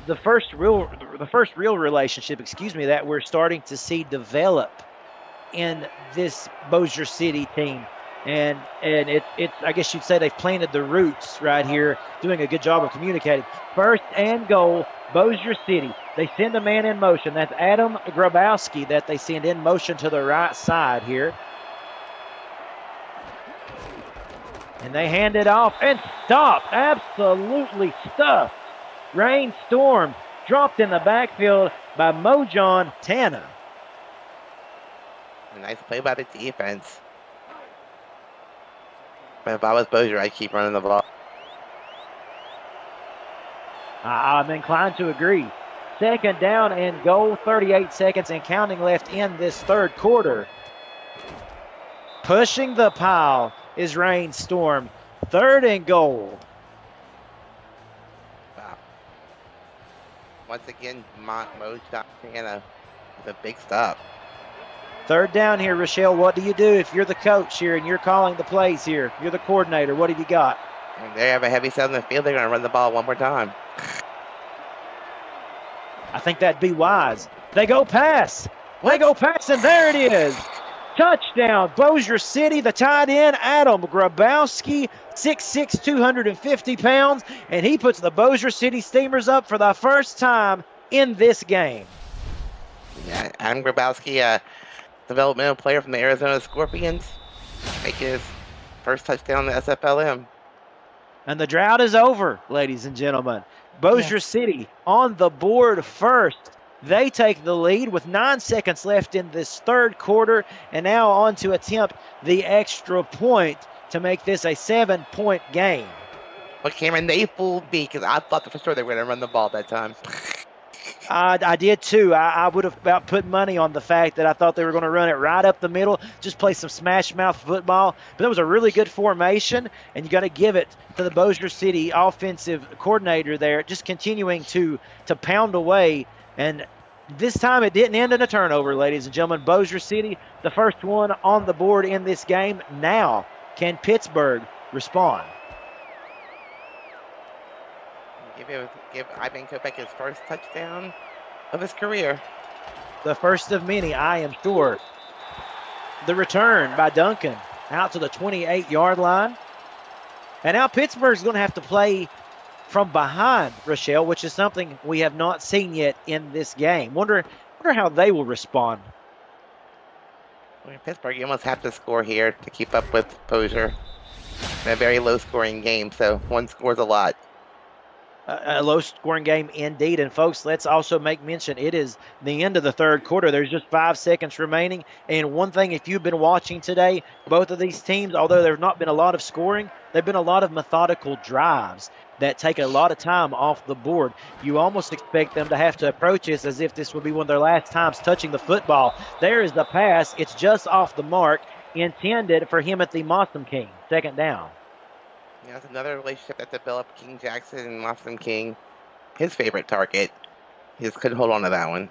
The first real relationship, that we're starting to see develop in this Bossier City team. And it's I guess you'd say they've planted the roots right here, doing a good job of communicating. 1st and goal, Bossier City. They send a man in motion. That's Adam Grabowski that they send in motion to the right side here. And they hand it off and stopped. Absolutely stuffed. Rainstorm dropped in the backfield by Mojon Tana. A nice play by the defense. But if I was Bossier, I'd keep running the ball. I'm inclined to agree. 2nd down and goal, 38 seconds and counting left in this 3rd quarter. Pushing the pile is Rainstorm. 3rd and goal. Wow. Once again, Mojon Tana with a big stop. 3rd down here, Rochelle. What do you do if you're the coach here and you're calling the plays here? You're the coordinator. What have you got? When they have a heavy set on the field, they're going to run the ball one more time. I think that'd be wise. They go pass. They go pass, and there it is. Touchdown, Bossier City. The tight end, Adam Grabowski, 6'6", 250 pounds, and he puts the Bossier City Steamers up for the 1st time in this game. Yeah, Adam Grabowski, developmental player from the Arizona Scorpions, making his 1st touchdown in the SFLm. And the drought is over, ladies and gentlemen. Bossier City on the board first. They take the lead with 9 seconds left in this 3rd quarter, and now on to attempt the extra point to make this a 7-point game. Well, Cameron, they fooled me because I thought for sure they were going to run the ball that time. I did too. I would have about put money on the fact that I thought they were going to run it right up the middle, just play some smash mouth football. But that was a really good formation, and you got to give it to the Bossier City offensive coordinator there, just continuing to pound away. And this time it didn't end in a turnover, ladies and gentlemen. Bossier City, the 1st one on the board in this game. Now, can Pittsburgh respond? Give Ivan Kopech his 1st touchdown of his career. The 1st of many, I am sure. The return by Duncan out to the 28-yard line. And now Pittsburgh's going to have to play from behind, Rochelle, which is something we have not seen yet in this game. Wonder how they will respond. Well, Pittsburgh, you almost have to score here to keep up with Bossier in a very low-scoring game, so one scores a lot. A low-scoring game indeed. And, folks, let's also make mention it is the end of the third quarter. There's just 5 seconds remaining. And one thing, if you've been watching today, both of these teams, although there's not been a lot of scoring, there've been a lot of methodical drives that take a lot of time off the board. You almost expect them to have to approach this as if this would be one of their last times touching the football. There is the pass. It's just off the mark, intended for Timothy Mossam King. Second down. Yeah, that's another relationship that developed. King Jackson and Mossam King, his favorite target. He just couldn't hold on to that one.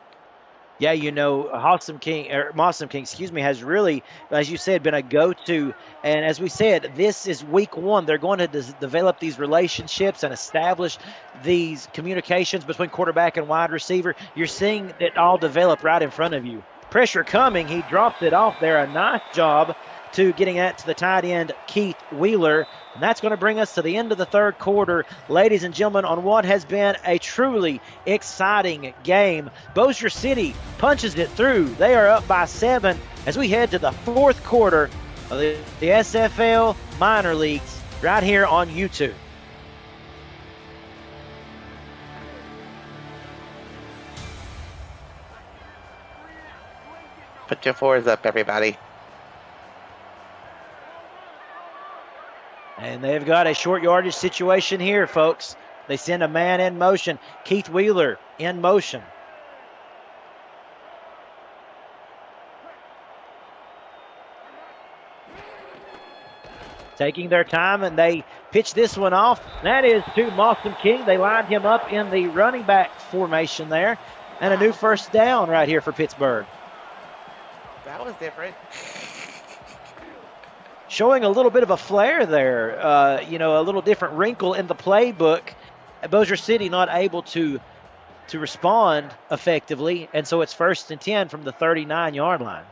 Yeah, Mossam King, has really, as you said, been a go-to. And as we said, this is week one. They're going to develop these relationships and establish these communications between quarterback and wide receiver. You're seeing it all develop right in front of you. Pressure coming. He drops it off there. A nice job to getting that to the tight end, Keith Wheeler. And that's going to bring us to the end of the third quarter, ladies and gentlemen, on what has been a truly exciting game. Bossier City punches it through. They are up by 7 as we head to the fourth quarter of the SFL minor leagues right here on YouTube. Put your fours up, everybody. And they've got a short yardage situation here, folks. They send a man in motion. Keith Wheeler in motion. Taking their time, and they pitch this one off. That is to Mossam King. They lined him up in the running back formation there. And a new first down right here for Pittsburgh. That was different. Showing a little bit of a flair there, a little different wrinkle in the playbook. Bossier City not able to respond effectively, and so it's 1st and 10 from the 39-yard line.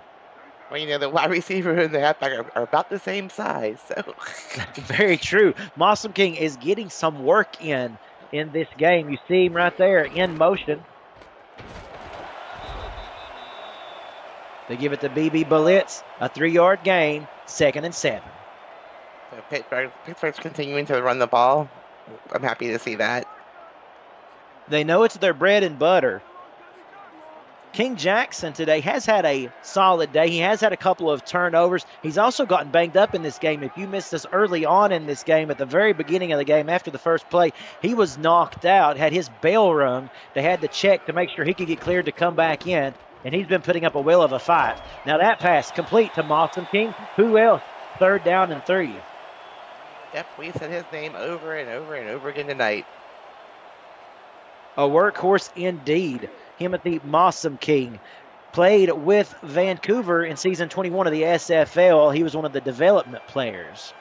Well, the wide receiver and the halfback are about the same size, so. Very true. Mossam King is getting some work in this game. You see him right there in motion. They give it to BB Blitz, a 3-yard gain, 2nd and 7. So Pittsburgh's continuing to run the ball. I'm happy to see that. They know it's their bread and butter. King Jackson today has had a solid day. He has had a couple of turnovers. He's also gotten banged up in this game. If you missed us early on in this game, at the very beginning of the game, after the first play, he was knocked out, had his bell rung. They had to check to make sure he could get cleared to come back in. And he's been putting up a whale of a fight. Now that pass complete to Mossam King. Who else? 3rd down and 3. Yep, we said his name over and over and over again tonight. A workhorse indeed. Timothy Mossam King played with Vancouver in season 21 of the SFL. He was one of the development players.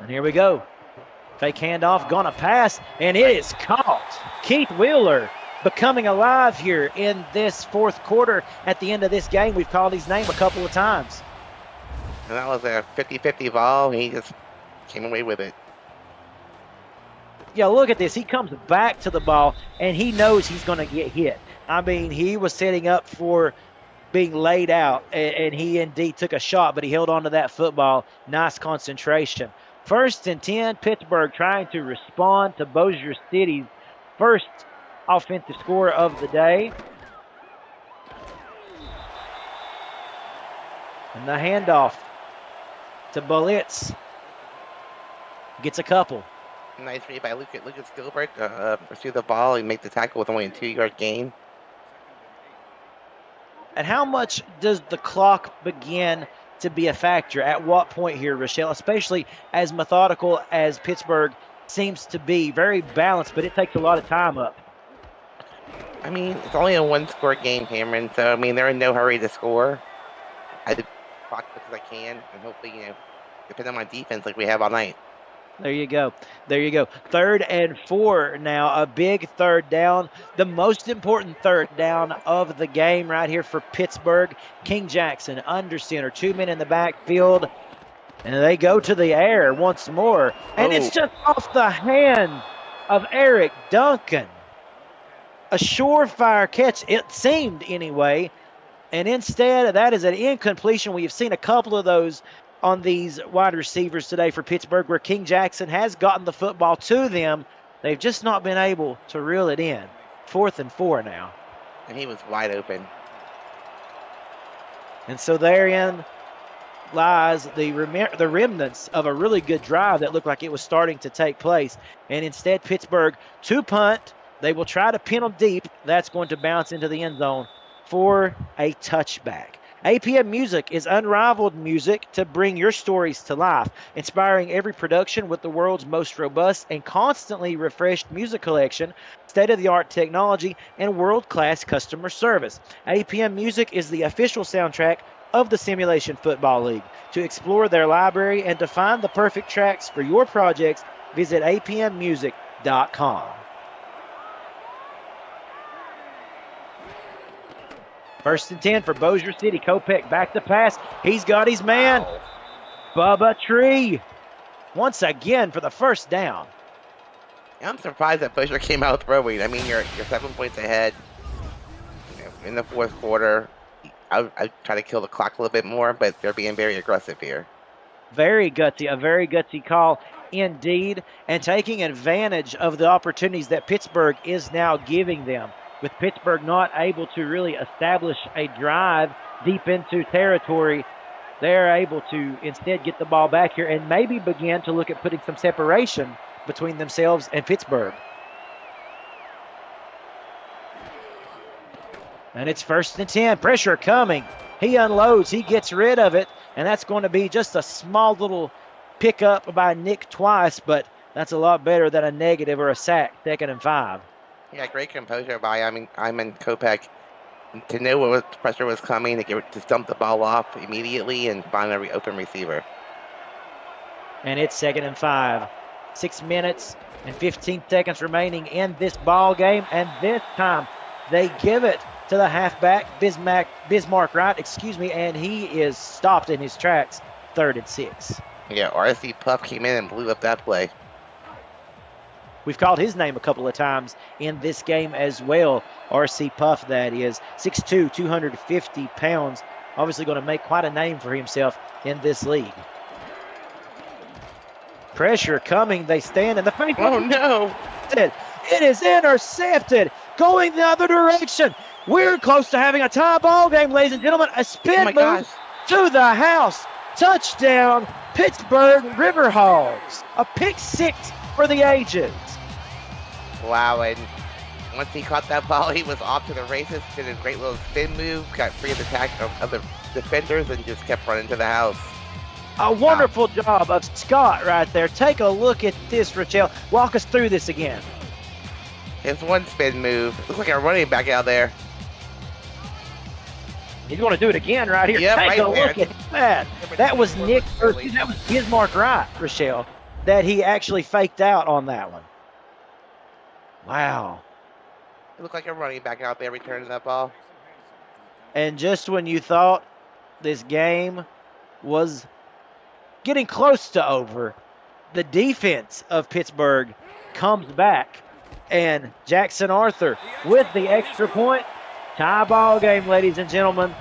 And here we go. Fake handoff, gonna pass, and it is caught. Keith Wheeler becoming alive here in this fourth quarter. At the end of this game, we've called his name a couple of times. And that was a 50-50 ball. He just came away with it. Yeah, look at this. He comes back to the ball, and he knows he's going to get hit. I mean, he was setting up for being laid out, and he indeed took a shot, but he held on to that football. Nice concentration. 1st and 10, Pittsburgh trying to respond to Bossier City's first offensive score of the day. And the handoff to Blitz. Gets a couple. Nice read by Lucas Gilbert to pursue the ball and make the tackle with only a 2-yard gain. And how much does the clock begin to be a factor? At what point here, Rochelle, especially as methodical as Pittsburgh seems to be? Very balanced, but it takes a lot of time up. I mean, it's only a 1-score game, Cameron, so, I mean, they're in no hurry to score. I did clock as I can, and hopefully, depend on my defense like we have all night. There you go. 3rd and 4 now, a big 3rd down. The most important 3rd down of the game right here for Pittsburgh. King Jackson under center, 2 men in the backfield. And they go to the air once more. And It's just off the hand of Eric Duncan. A surefire catch, it seemed anyway. And instead, that is an incompletion. We've seen a couple of those on these wide receivers today for Pittsburgh, where King Jackson has gotten the football to them. They've just not been able to reel it in. 4th and 4 now. And he was wide open. And so therein lies the remnants of a really good drive that looked like it was starting to take place. And instead, Pittsburgh to punt. They will try to pin them deep. That's going to bounce into the end zone for a touchback. APM Music is unrivaled music to bring your stories to life, inspiring every production with the world's most robust and constantly refreshed music collection, state-of-the-art technology, and world-class customer service. APM Music is the official soundtrack of the Simulation Football League. To explore their library and to find the perfect tracks for your projects, visit apmmusic.com. First and 10 for Bossier City. Kopech back to pass. He's got his man, Bubba Tree, once again for the first down. I'm surprised that Bossier came out throwing. I mean, you're 7 points ahead in the 4th quarter. I try to kill the clock a little bit more, but they're being very aggressive here. Very gutsy, a very gutsy call indeed, and taking advantage of the opportunities that Pittsburgh is now giving them. With Pittsburgh not able to really establish a drive deep into territory, they're able to instead get the ball back here and maybe begin to look at putting some separation between themselves and Pittsburgh. And it's 1st and 10. Pressure coming. He unloads. He gets rid of it. And that's going to be just a small little pickup by Nick Twice, but that's a lot better than a negative or a sack. 2nd and 5. Yeah, great composure by Iman Kopech to know what pressure was coming, to dump the ball off immediately and find an open receiver. And it's 2nd and 5. 6 minutes and 15 seconds remaining in this ball game, and this time they give it to the halfback, Bismarck Wright, and he is stopped in his tracks. 3rd and 6. Yeah, RC Puff came in and blew up that play. We've called his name a couple of times in this game as well. RC Puff, that is. 6'2", 250 pounds. Obviously going to make quite a name for himself in this league. Pressure coming. They stand in the face. Oh, no. It is intercepted. Going the other direction. We're close to having a tie ball game, ladies and gentlemen. A spin move to the house. Touchdown, Pittsburgh Riverhogs. A pick 6 for the ages. Wow, and once he caught that ball, he was off to the races, did a great little spin move, got free of the attack of the defenders, and just kept running to the house. A wonderful job of Scott right there. Take a look at this, Rochelle. Walk us through this again. His one spin move. Looks like a running back out there. He's going to do it again right here. Yep, Take a look at that. That was that was Bismarck Wright, Rochelle, that he actually faked out on that one. Wow. It looked like a running back out there returning that ball. And just when you thought this game was getting close to over, the defense of Pittsburgh comes back. And Jackson Arthur with the extra point. Tie ball game, ladies and gentlemen.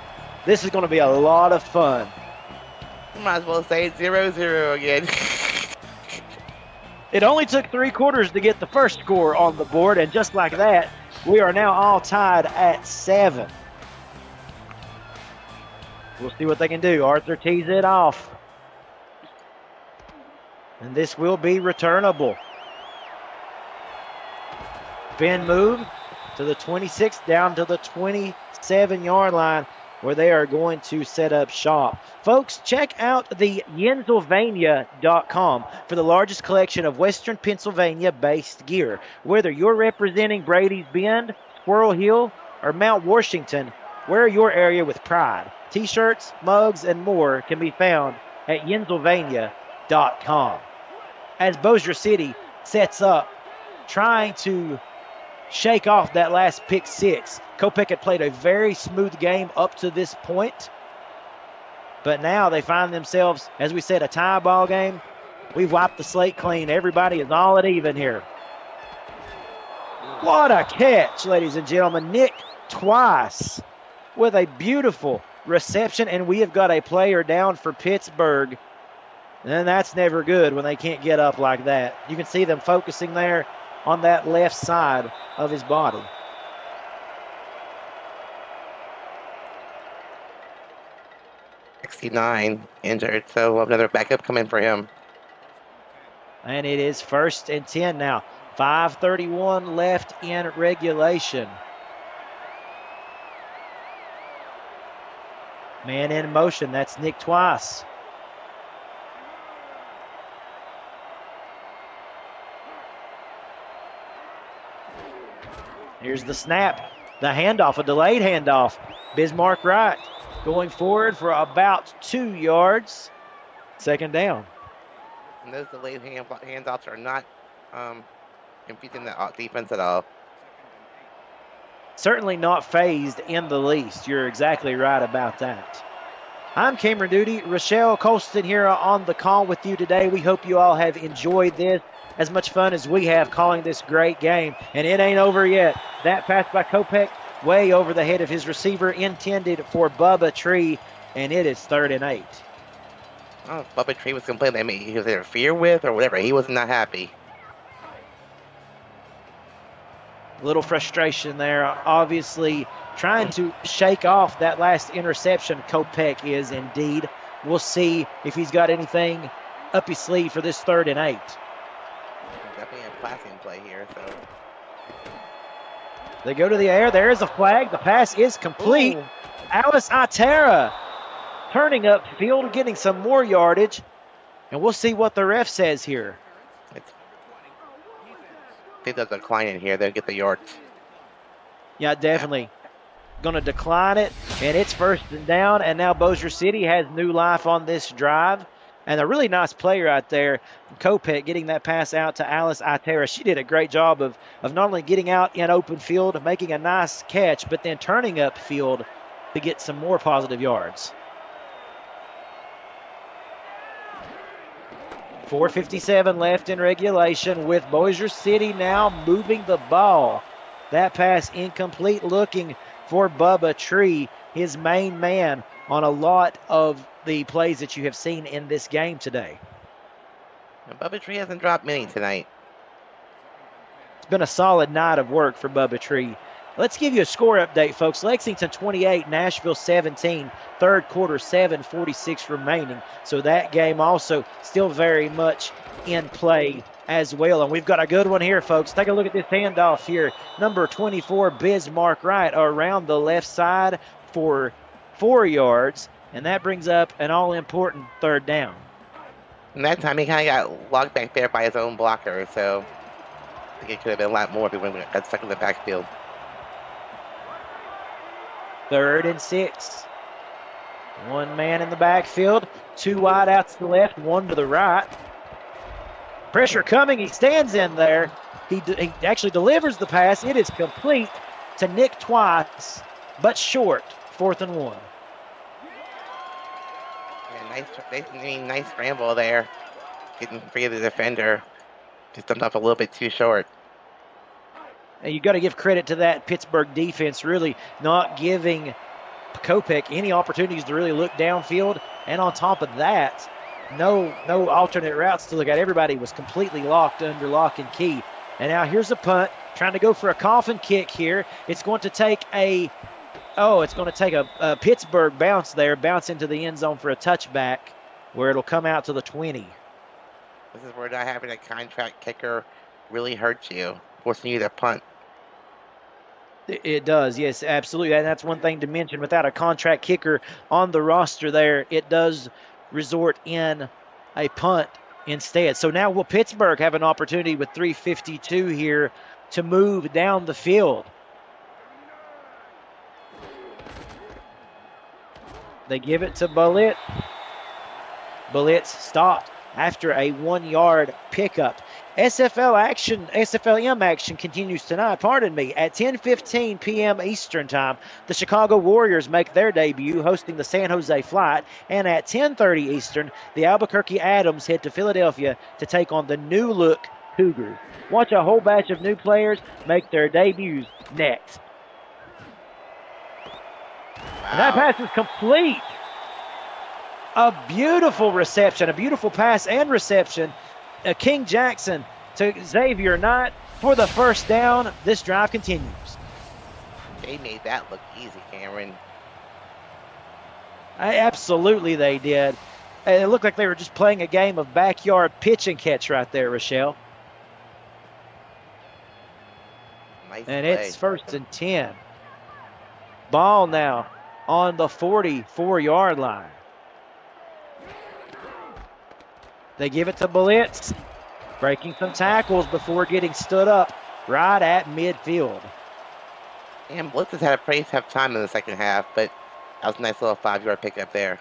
This is going to be a lot of fun. You might as well say 0-0 again. It only took 3 quarters to get the first score on the board, and just like that, we are now all tied at 7. We'll see what they can do. Arthur tees it off. And this will be returnable. Spin move to the 26, down to the 27-yard line, where they are going to set up shop. Folks, check out the Yensylvania.com for the largest collection of Western Pennsylvania-based gear. Whether you're representing Brady's Bend, Squirrel Hill, or Mount Washington, wear your area with pride. T-shirts, mugs, and more can be found at Yensylvania.com. As Bossier City sets up, trying to shake off that last pick 6. Kopech had played a very smooth game up to this point. But now they find themselves, as we said, a tie ball game. We've wiped the slate clean. Everybody is all at even here. What a catch, ladies and gentlemen. Nick Twice with a beautiful reception. And we have got a player down for Pittsburgh And that's never good when they can't get up like that. You can see them focusing there on that left side of his body. '69 injured, so another backup coming for him. And it is 1st and 10 now. 5:31 left in regulation. Man in motion, that's Nick Twice. Here's the snap, the handoff, a delayed handoff. Bismarck Wright going forward for about 2 yards. 2nd down. And those delayed handoffs are not confusing the defense at all. Certainly not phased in the least. You're exactly right about that. I'm Cameron Duty. Rochelle Colston here on the call with you today. We hope you all have enjoyed this. As much fun as we have calling this great game. And it ain't over yet. That pass by Kopech way over the head of his receiver, intended for Bubba Tree, and it is 3rd and 8. Oh, Bubba Tree was complaining that he was interfered with or whatever. He was not happy. A little frustration there. Obviously trying to shake off that last interception. Kopech is indeed. We'll see if he's got anything up his sleeve for this 3rd and 8. Definitely a passing play here. So they go to the air. There is a flag. The pass is complete. Ooh. Alice Itera turning up field, getting some more yardage. And we'll see what the ref says here. I think they'll decline it here. They'll get the yards. Yeah, definitely. Going to decline it. And it's 1st and down. And now Bossier City has new life on this drive. And a really nice play right there. Kopech getting that pass out to Alice Itera. She did a great job of not only getting out in open field, making a nice catch, but then turning up field to get some more positive yards. 4:57 left in regulation with Bossier City now moving the ball. That pass incomplete, looking for Bubba Tree, his main man on a lot of the plays that you have seen in this game today. And Bubba Tree hasn't dropped many tonight. It's been a solid night of work for Bubba Tree. Let's give you a score update, folks. Lexington 28, Nashville 17, 3rd quarter, 7:46 remaining. So that game also still very much in play as well. And we've got a good one here, folks. Take a look at this handoff here. Number 24, Bismarck Wright around the left side for 4 yards. And that brings up an all-important 3rd down. And that time he kind of got locked back there by his own blocker. So I think it could have been a lot more if he got stuck in the backfield. 3rd and 6. One man in the backfield. 2 wide out to the left, 1 to the right. Pressure coming. He stands in there. He actually delivers the pass. It is complete to Nick Twice, but short. 4th and 1. Yeah, nice scramble there. Getting free of the defender. Just jumped off a little bit too short. And you got to give credit to that Pittsburgh defense, really not giving Kopech any opportunities to really look downfield. And on top of that, no alternate routes to look at. Everybody was completely locked under lock and key. And now here's a punt, trying to go for a coffin kick here. It's going to take a Pittsburgh bounce into the end zone for a touchback, where it'll come out to the 20. This is where not having a contract kicker really hurts you, forcing you to punt. It does, yes, absolutely. And that's one thing to mention. Without a contract kicker on the roster there, it does resort in a punt instead. So now will Pittsburgh have an opportunity with 3:52 here to move down the field? They give it to Bullitt. Bullitt stopped after a 1-yard pickup. SFLm action continues tonight, at 10:15 p.m. Eastern Time. The Chicago Warriors make their debut hosting the San Jose Flight, and at 10:30 Eastern, the Albuquerque Adams head to Philadelphia to take on the new-look Cougars. Watch a whole batch of new players make their debuts next. Wow. And that pass is complete. A beautiful reception, a beautiful pass and reception. King Jackson to Xavier Knight for the first down. This drive continues. They made that look easy, Cameron. Absolutely they did. It looked like they were just playing a game of backyard pitch and catch right there, Rochelle. Nice and play. It's 1st and 10. Ball now on the 44-yard line. They give it to Blitz, breaking some tackles before getting stood up right at midfield. And Blitz has had a pretty tough time in the second half, but that was a nice little 5-yard pickup there.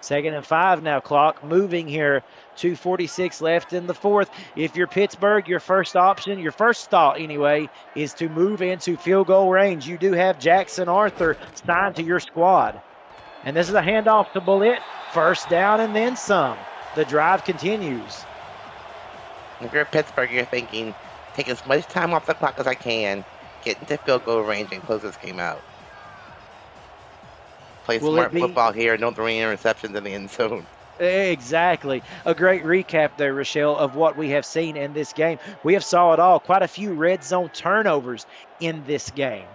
2nd and 5 now, clock moving here. 2:46 left in the fourth. If you're Pittsburgh, your first option, your first thought anyway, is to move into field goal range. You do have Jackson Arthur signed to your squad. And this is a handoff to Bullitt. First down and then some. The drive continues. If you're Pittsburgh, you're thinking, take as much time off the clock as I can, get into field goal range, and close this game out. Play smart football here, no throwing interceptions in the end zone. Exactly. A great recap there, Rochelle, of what we have seen in this game. We have saw it all. Quite a few red zone turnovers in this game.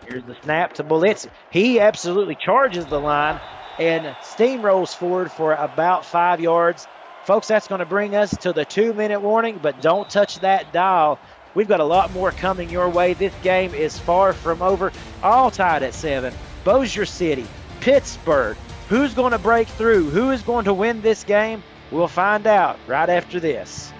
Here's the snap to Blitz. He absolutely charges the line and steamrolls forward for about 5 yards. Folks, that's going to bring us to the 2-minute warning, but don't touch that dial. We've got a lot more coming your way. This game is far from over. All tied at 7. Bossier City, Pittsburgh. Who's going to break through? Who is going to win this game? We'll find out right after this.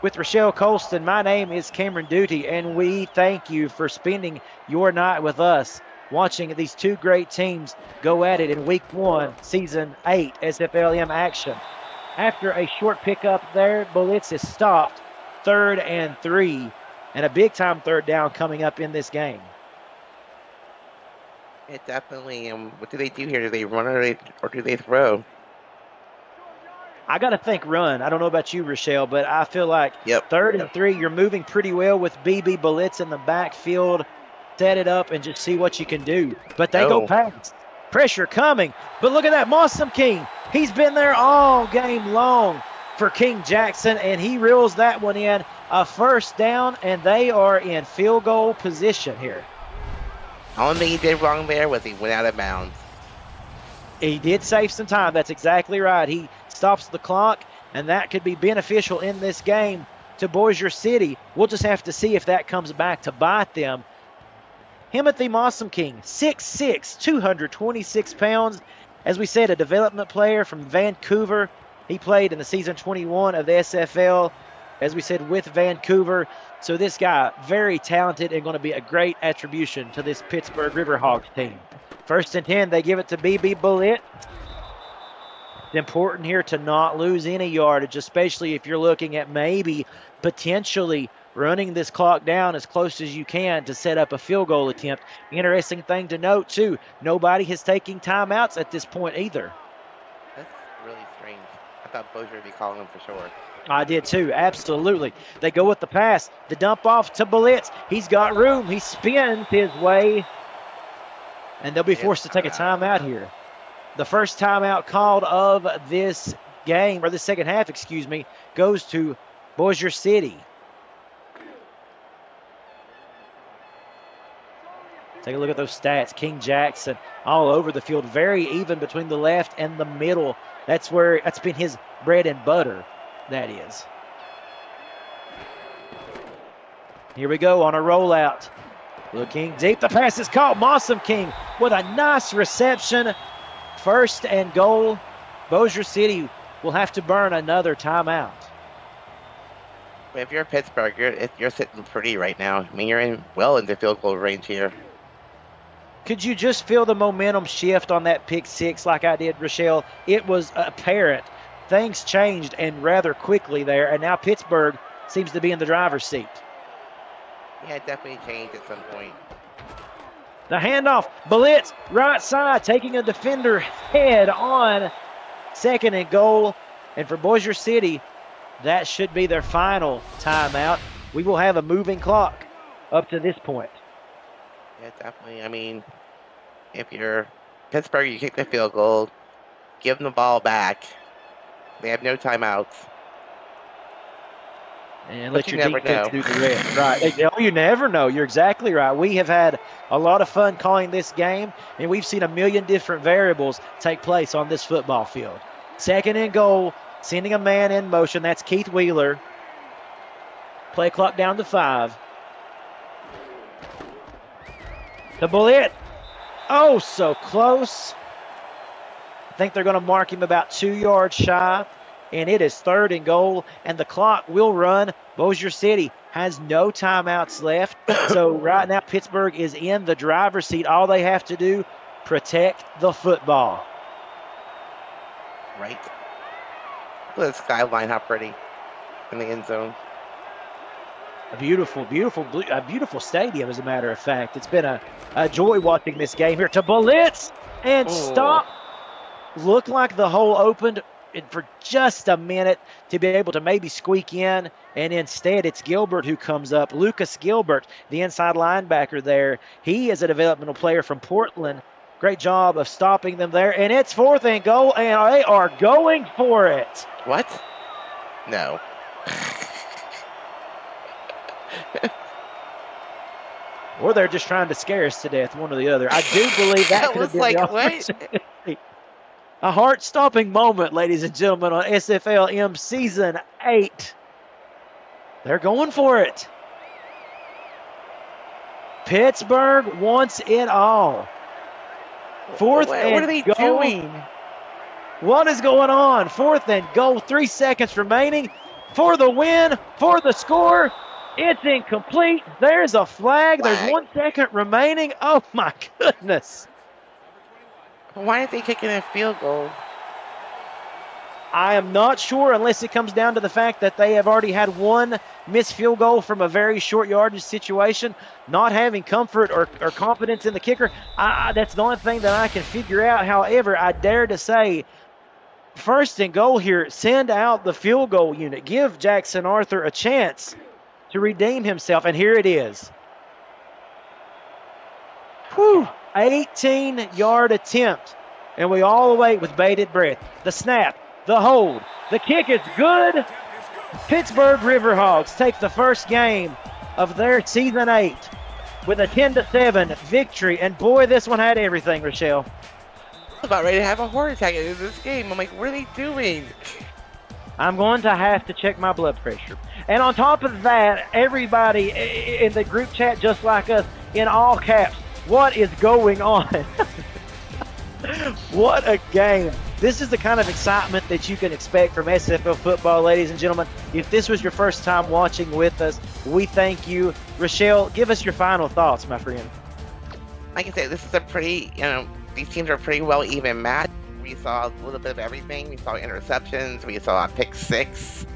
With Rochelle Colston, my name is Cameron Duty, and we thank you for spending your night with us, watching these two great teams go at it in Week 1, Season 8 SFLm action. After a short pickup there, Blitz is stopped. 3rd and 3, and a big-time third down coming up in this game. It definitely. What do they do here? Do they run or do they throw? I got to think run. I don't know about you, Rochelle, but I feel like 3rd and 3, you're moving pretty well with BB Blitz in the backfield. Set it up and just see what you can do. But they go pass. Pressure coming. But look at that, Mossam King. He's been there all game long for King Jackson, and he reels that one in. A first down, and they are in field goal position here. The only thing he did wrong there was he went out of bounds. He did save some time. That's exactly right. He stops the clock, and that could be beneficial in this game to Bossier City. We'll just have to see if that comes back to bite them. Timothy Mossam King, 6'6", 226 pounds. As we said, a development player from Vancouver. He played in the season 21 of the SFL, as we said, with Vancouver. So this guy, very talented and going to be a great attribution to this Pittsburgh Riverhawks team. 1st and 10, they give it to BB Bullitt. It's important here to not lose any yardage, especially if you're looking at maybe potentially running this clock down as close as you can to set up a field goal attempt. Interesting thing to note, too, nobody has taken timeouts at this point either. That's really strange. I thought Bossier would be calling them for sure. I did too, absolutely. They go with the pass. The dump off to Blitz. He's got room. He spins his way. And they'll be forced to take a timeout here. The first timeout called of this game, or the second half, goes to Bossier City. Take a look at those stats. King Jackson all over the field. Very even between the left and the middle. That's been his bread and butter, that is. Here we go on a rollout. Looking deep. The pass is caught. Mossam King with a nice reception. 1st and goal. Bossier City will have to burn another timeout. If you're Pittsburgh, you're sitting pretty right now. I mean, you're well into field goal range here. Could you just feel the momentum shift on that pick six like I did, Rochelle? It was apparent. Things changed and rather quickly there, and now Pittsburgh seems to be in the driver's seat. Yeah, it definitely changed at some point. The handoff, Blitz, right side, taking a defender head on. 2nd and goal. And for Bossier City, That should be their final timeout. We will have a moving clock up to this point. Yeah, definitely. I mean, if you're Pittsburgh, you kick the field goal, give them the ball back. They have no timeouts. And But let you your never defense know. do the rest. Right. Oh, you never know. You're exactly right. We have had a lot of fun calling this game, and we've seen a million different variables take place on this football field. 2nd and goal, sending a man in motion. That's Keith Wheeler. Play clock down to 5. The bullet. Oh, so close. I think they're going to mark him about 2 yards shy. And it is 3rd and goal, and the clock will run. Bossier City has no timeouts left. So right now, Pittsburgh is in the driver's seat. All they have to do, protect the football. Right. Look at the skyline, how pretty in the end zone. A beautiful stadium, as a matter of fact. It's been a joy watching this game here. To blitz and stop. Looked like the hole opened for just a minute to be able to maybe squeak in, and instead it's Gilbert who comes up. Lucas Gilbert, the inside linebacker there. He is a developmental player from Portland. Great job of stopping them there, and it's 4th and goal, and they are going for it. What? No. Or they're just trying to scare us to death, one or the other. I do believe that could have been like, the what? A heart-stopping moment, ladies and gentlemen, on SFLm Season 8. They're going for it. Pittsburgh wants it all. 4th and goal. What are they doing? What is going on? 4th and goal, 3 seconds remaining for the win, for the score. It's incomplete. There's a flag. There's 1 second remaining. Oh, my goodness. Why aren't they kicking a field goal? I am not sure, unless it comes down to the fact that they have already had one missed field goal from a very short yardage situation, not having comfort or confidence in the kicker. That's the only thing that I can figure out. However, I dare to say, 1st and goal here, send out the field goal unit. Give Jackson Arthur a chance to redeem himself, and here it is. Whew. 18-yard attempt, and we all await with bated breath. The snap, the hold, the kick is good. Pittsburgh Riverhawks take the first game of their Season 8 with a 10-7 victory, and boy, this one had everything, Rochelle. I was about ready to have a heart attack in this game. I'm like, what are they doing? I'm going to have to check my blood pressure. And on top of that, everybody in the group chat, just like us, in all caps, what is going on? What a game. This is the kind of excitement that you can expect from SFL football, ladies and gentlemen. If this was your first time watching with us, we thank you. Rochelle, give us your final thoughts, my friend. Like I said, this is a pretty, these teams are pretty well even matched. We saw a little bit of everything. We saw interceptions. We saw a pick 6.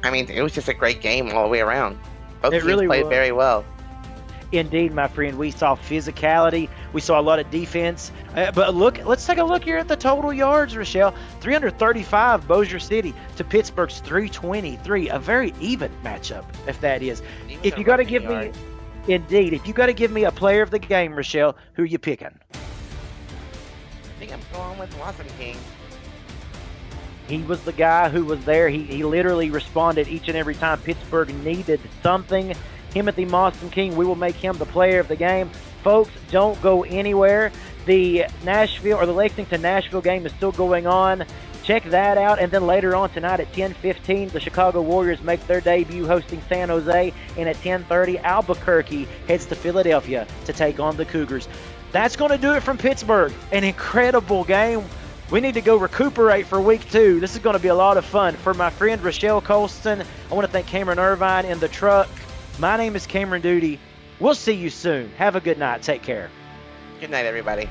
I mean, it was just a great game all the way around. Both teams really played very well. Indeed, my friend. We saw physicality. We saw a lot of defense. But look, let's take a look here at the total yards, Rochelle. 335 Bossier City to Pittsburgh's 323. A very even matchup, if that is. If you got to give me, indeed, if you got to give me a player of the game, Rochelle, who are you picking? I think I'm going with Watson King. He was the guy who was there. He literally responded each and every time Pittsburgh needed something. Timothy Mawson King, we will make him the player of the game. Folks, don't go anywhere. The Lexington-Nashville game is still going on. Check that out. And then later on tonight at 10:15, the Chicago Warriors make their debut hosting San Jose. And at 10:30, Albuquerque heads to Philadelphia to take on the Cougars. That's going to do it from Pittsburgh. An incredible game. We need to go recuperate for week 2. This is going to be a lot of fun. For my friend Rochelle Colston, I want to thank Cameron Irvine in the truck. My name is Cameron Duty. We'll see you soon. Have a good night. Take care. Good night, everybody.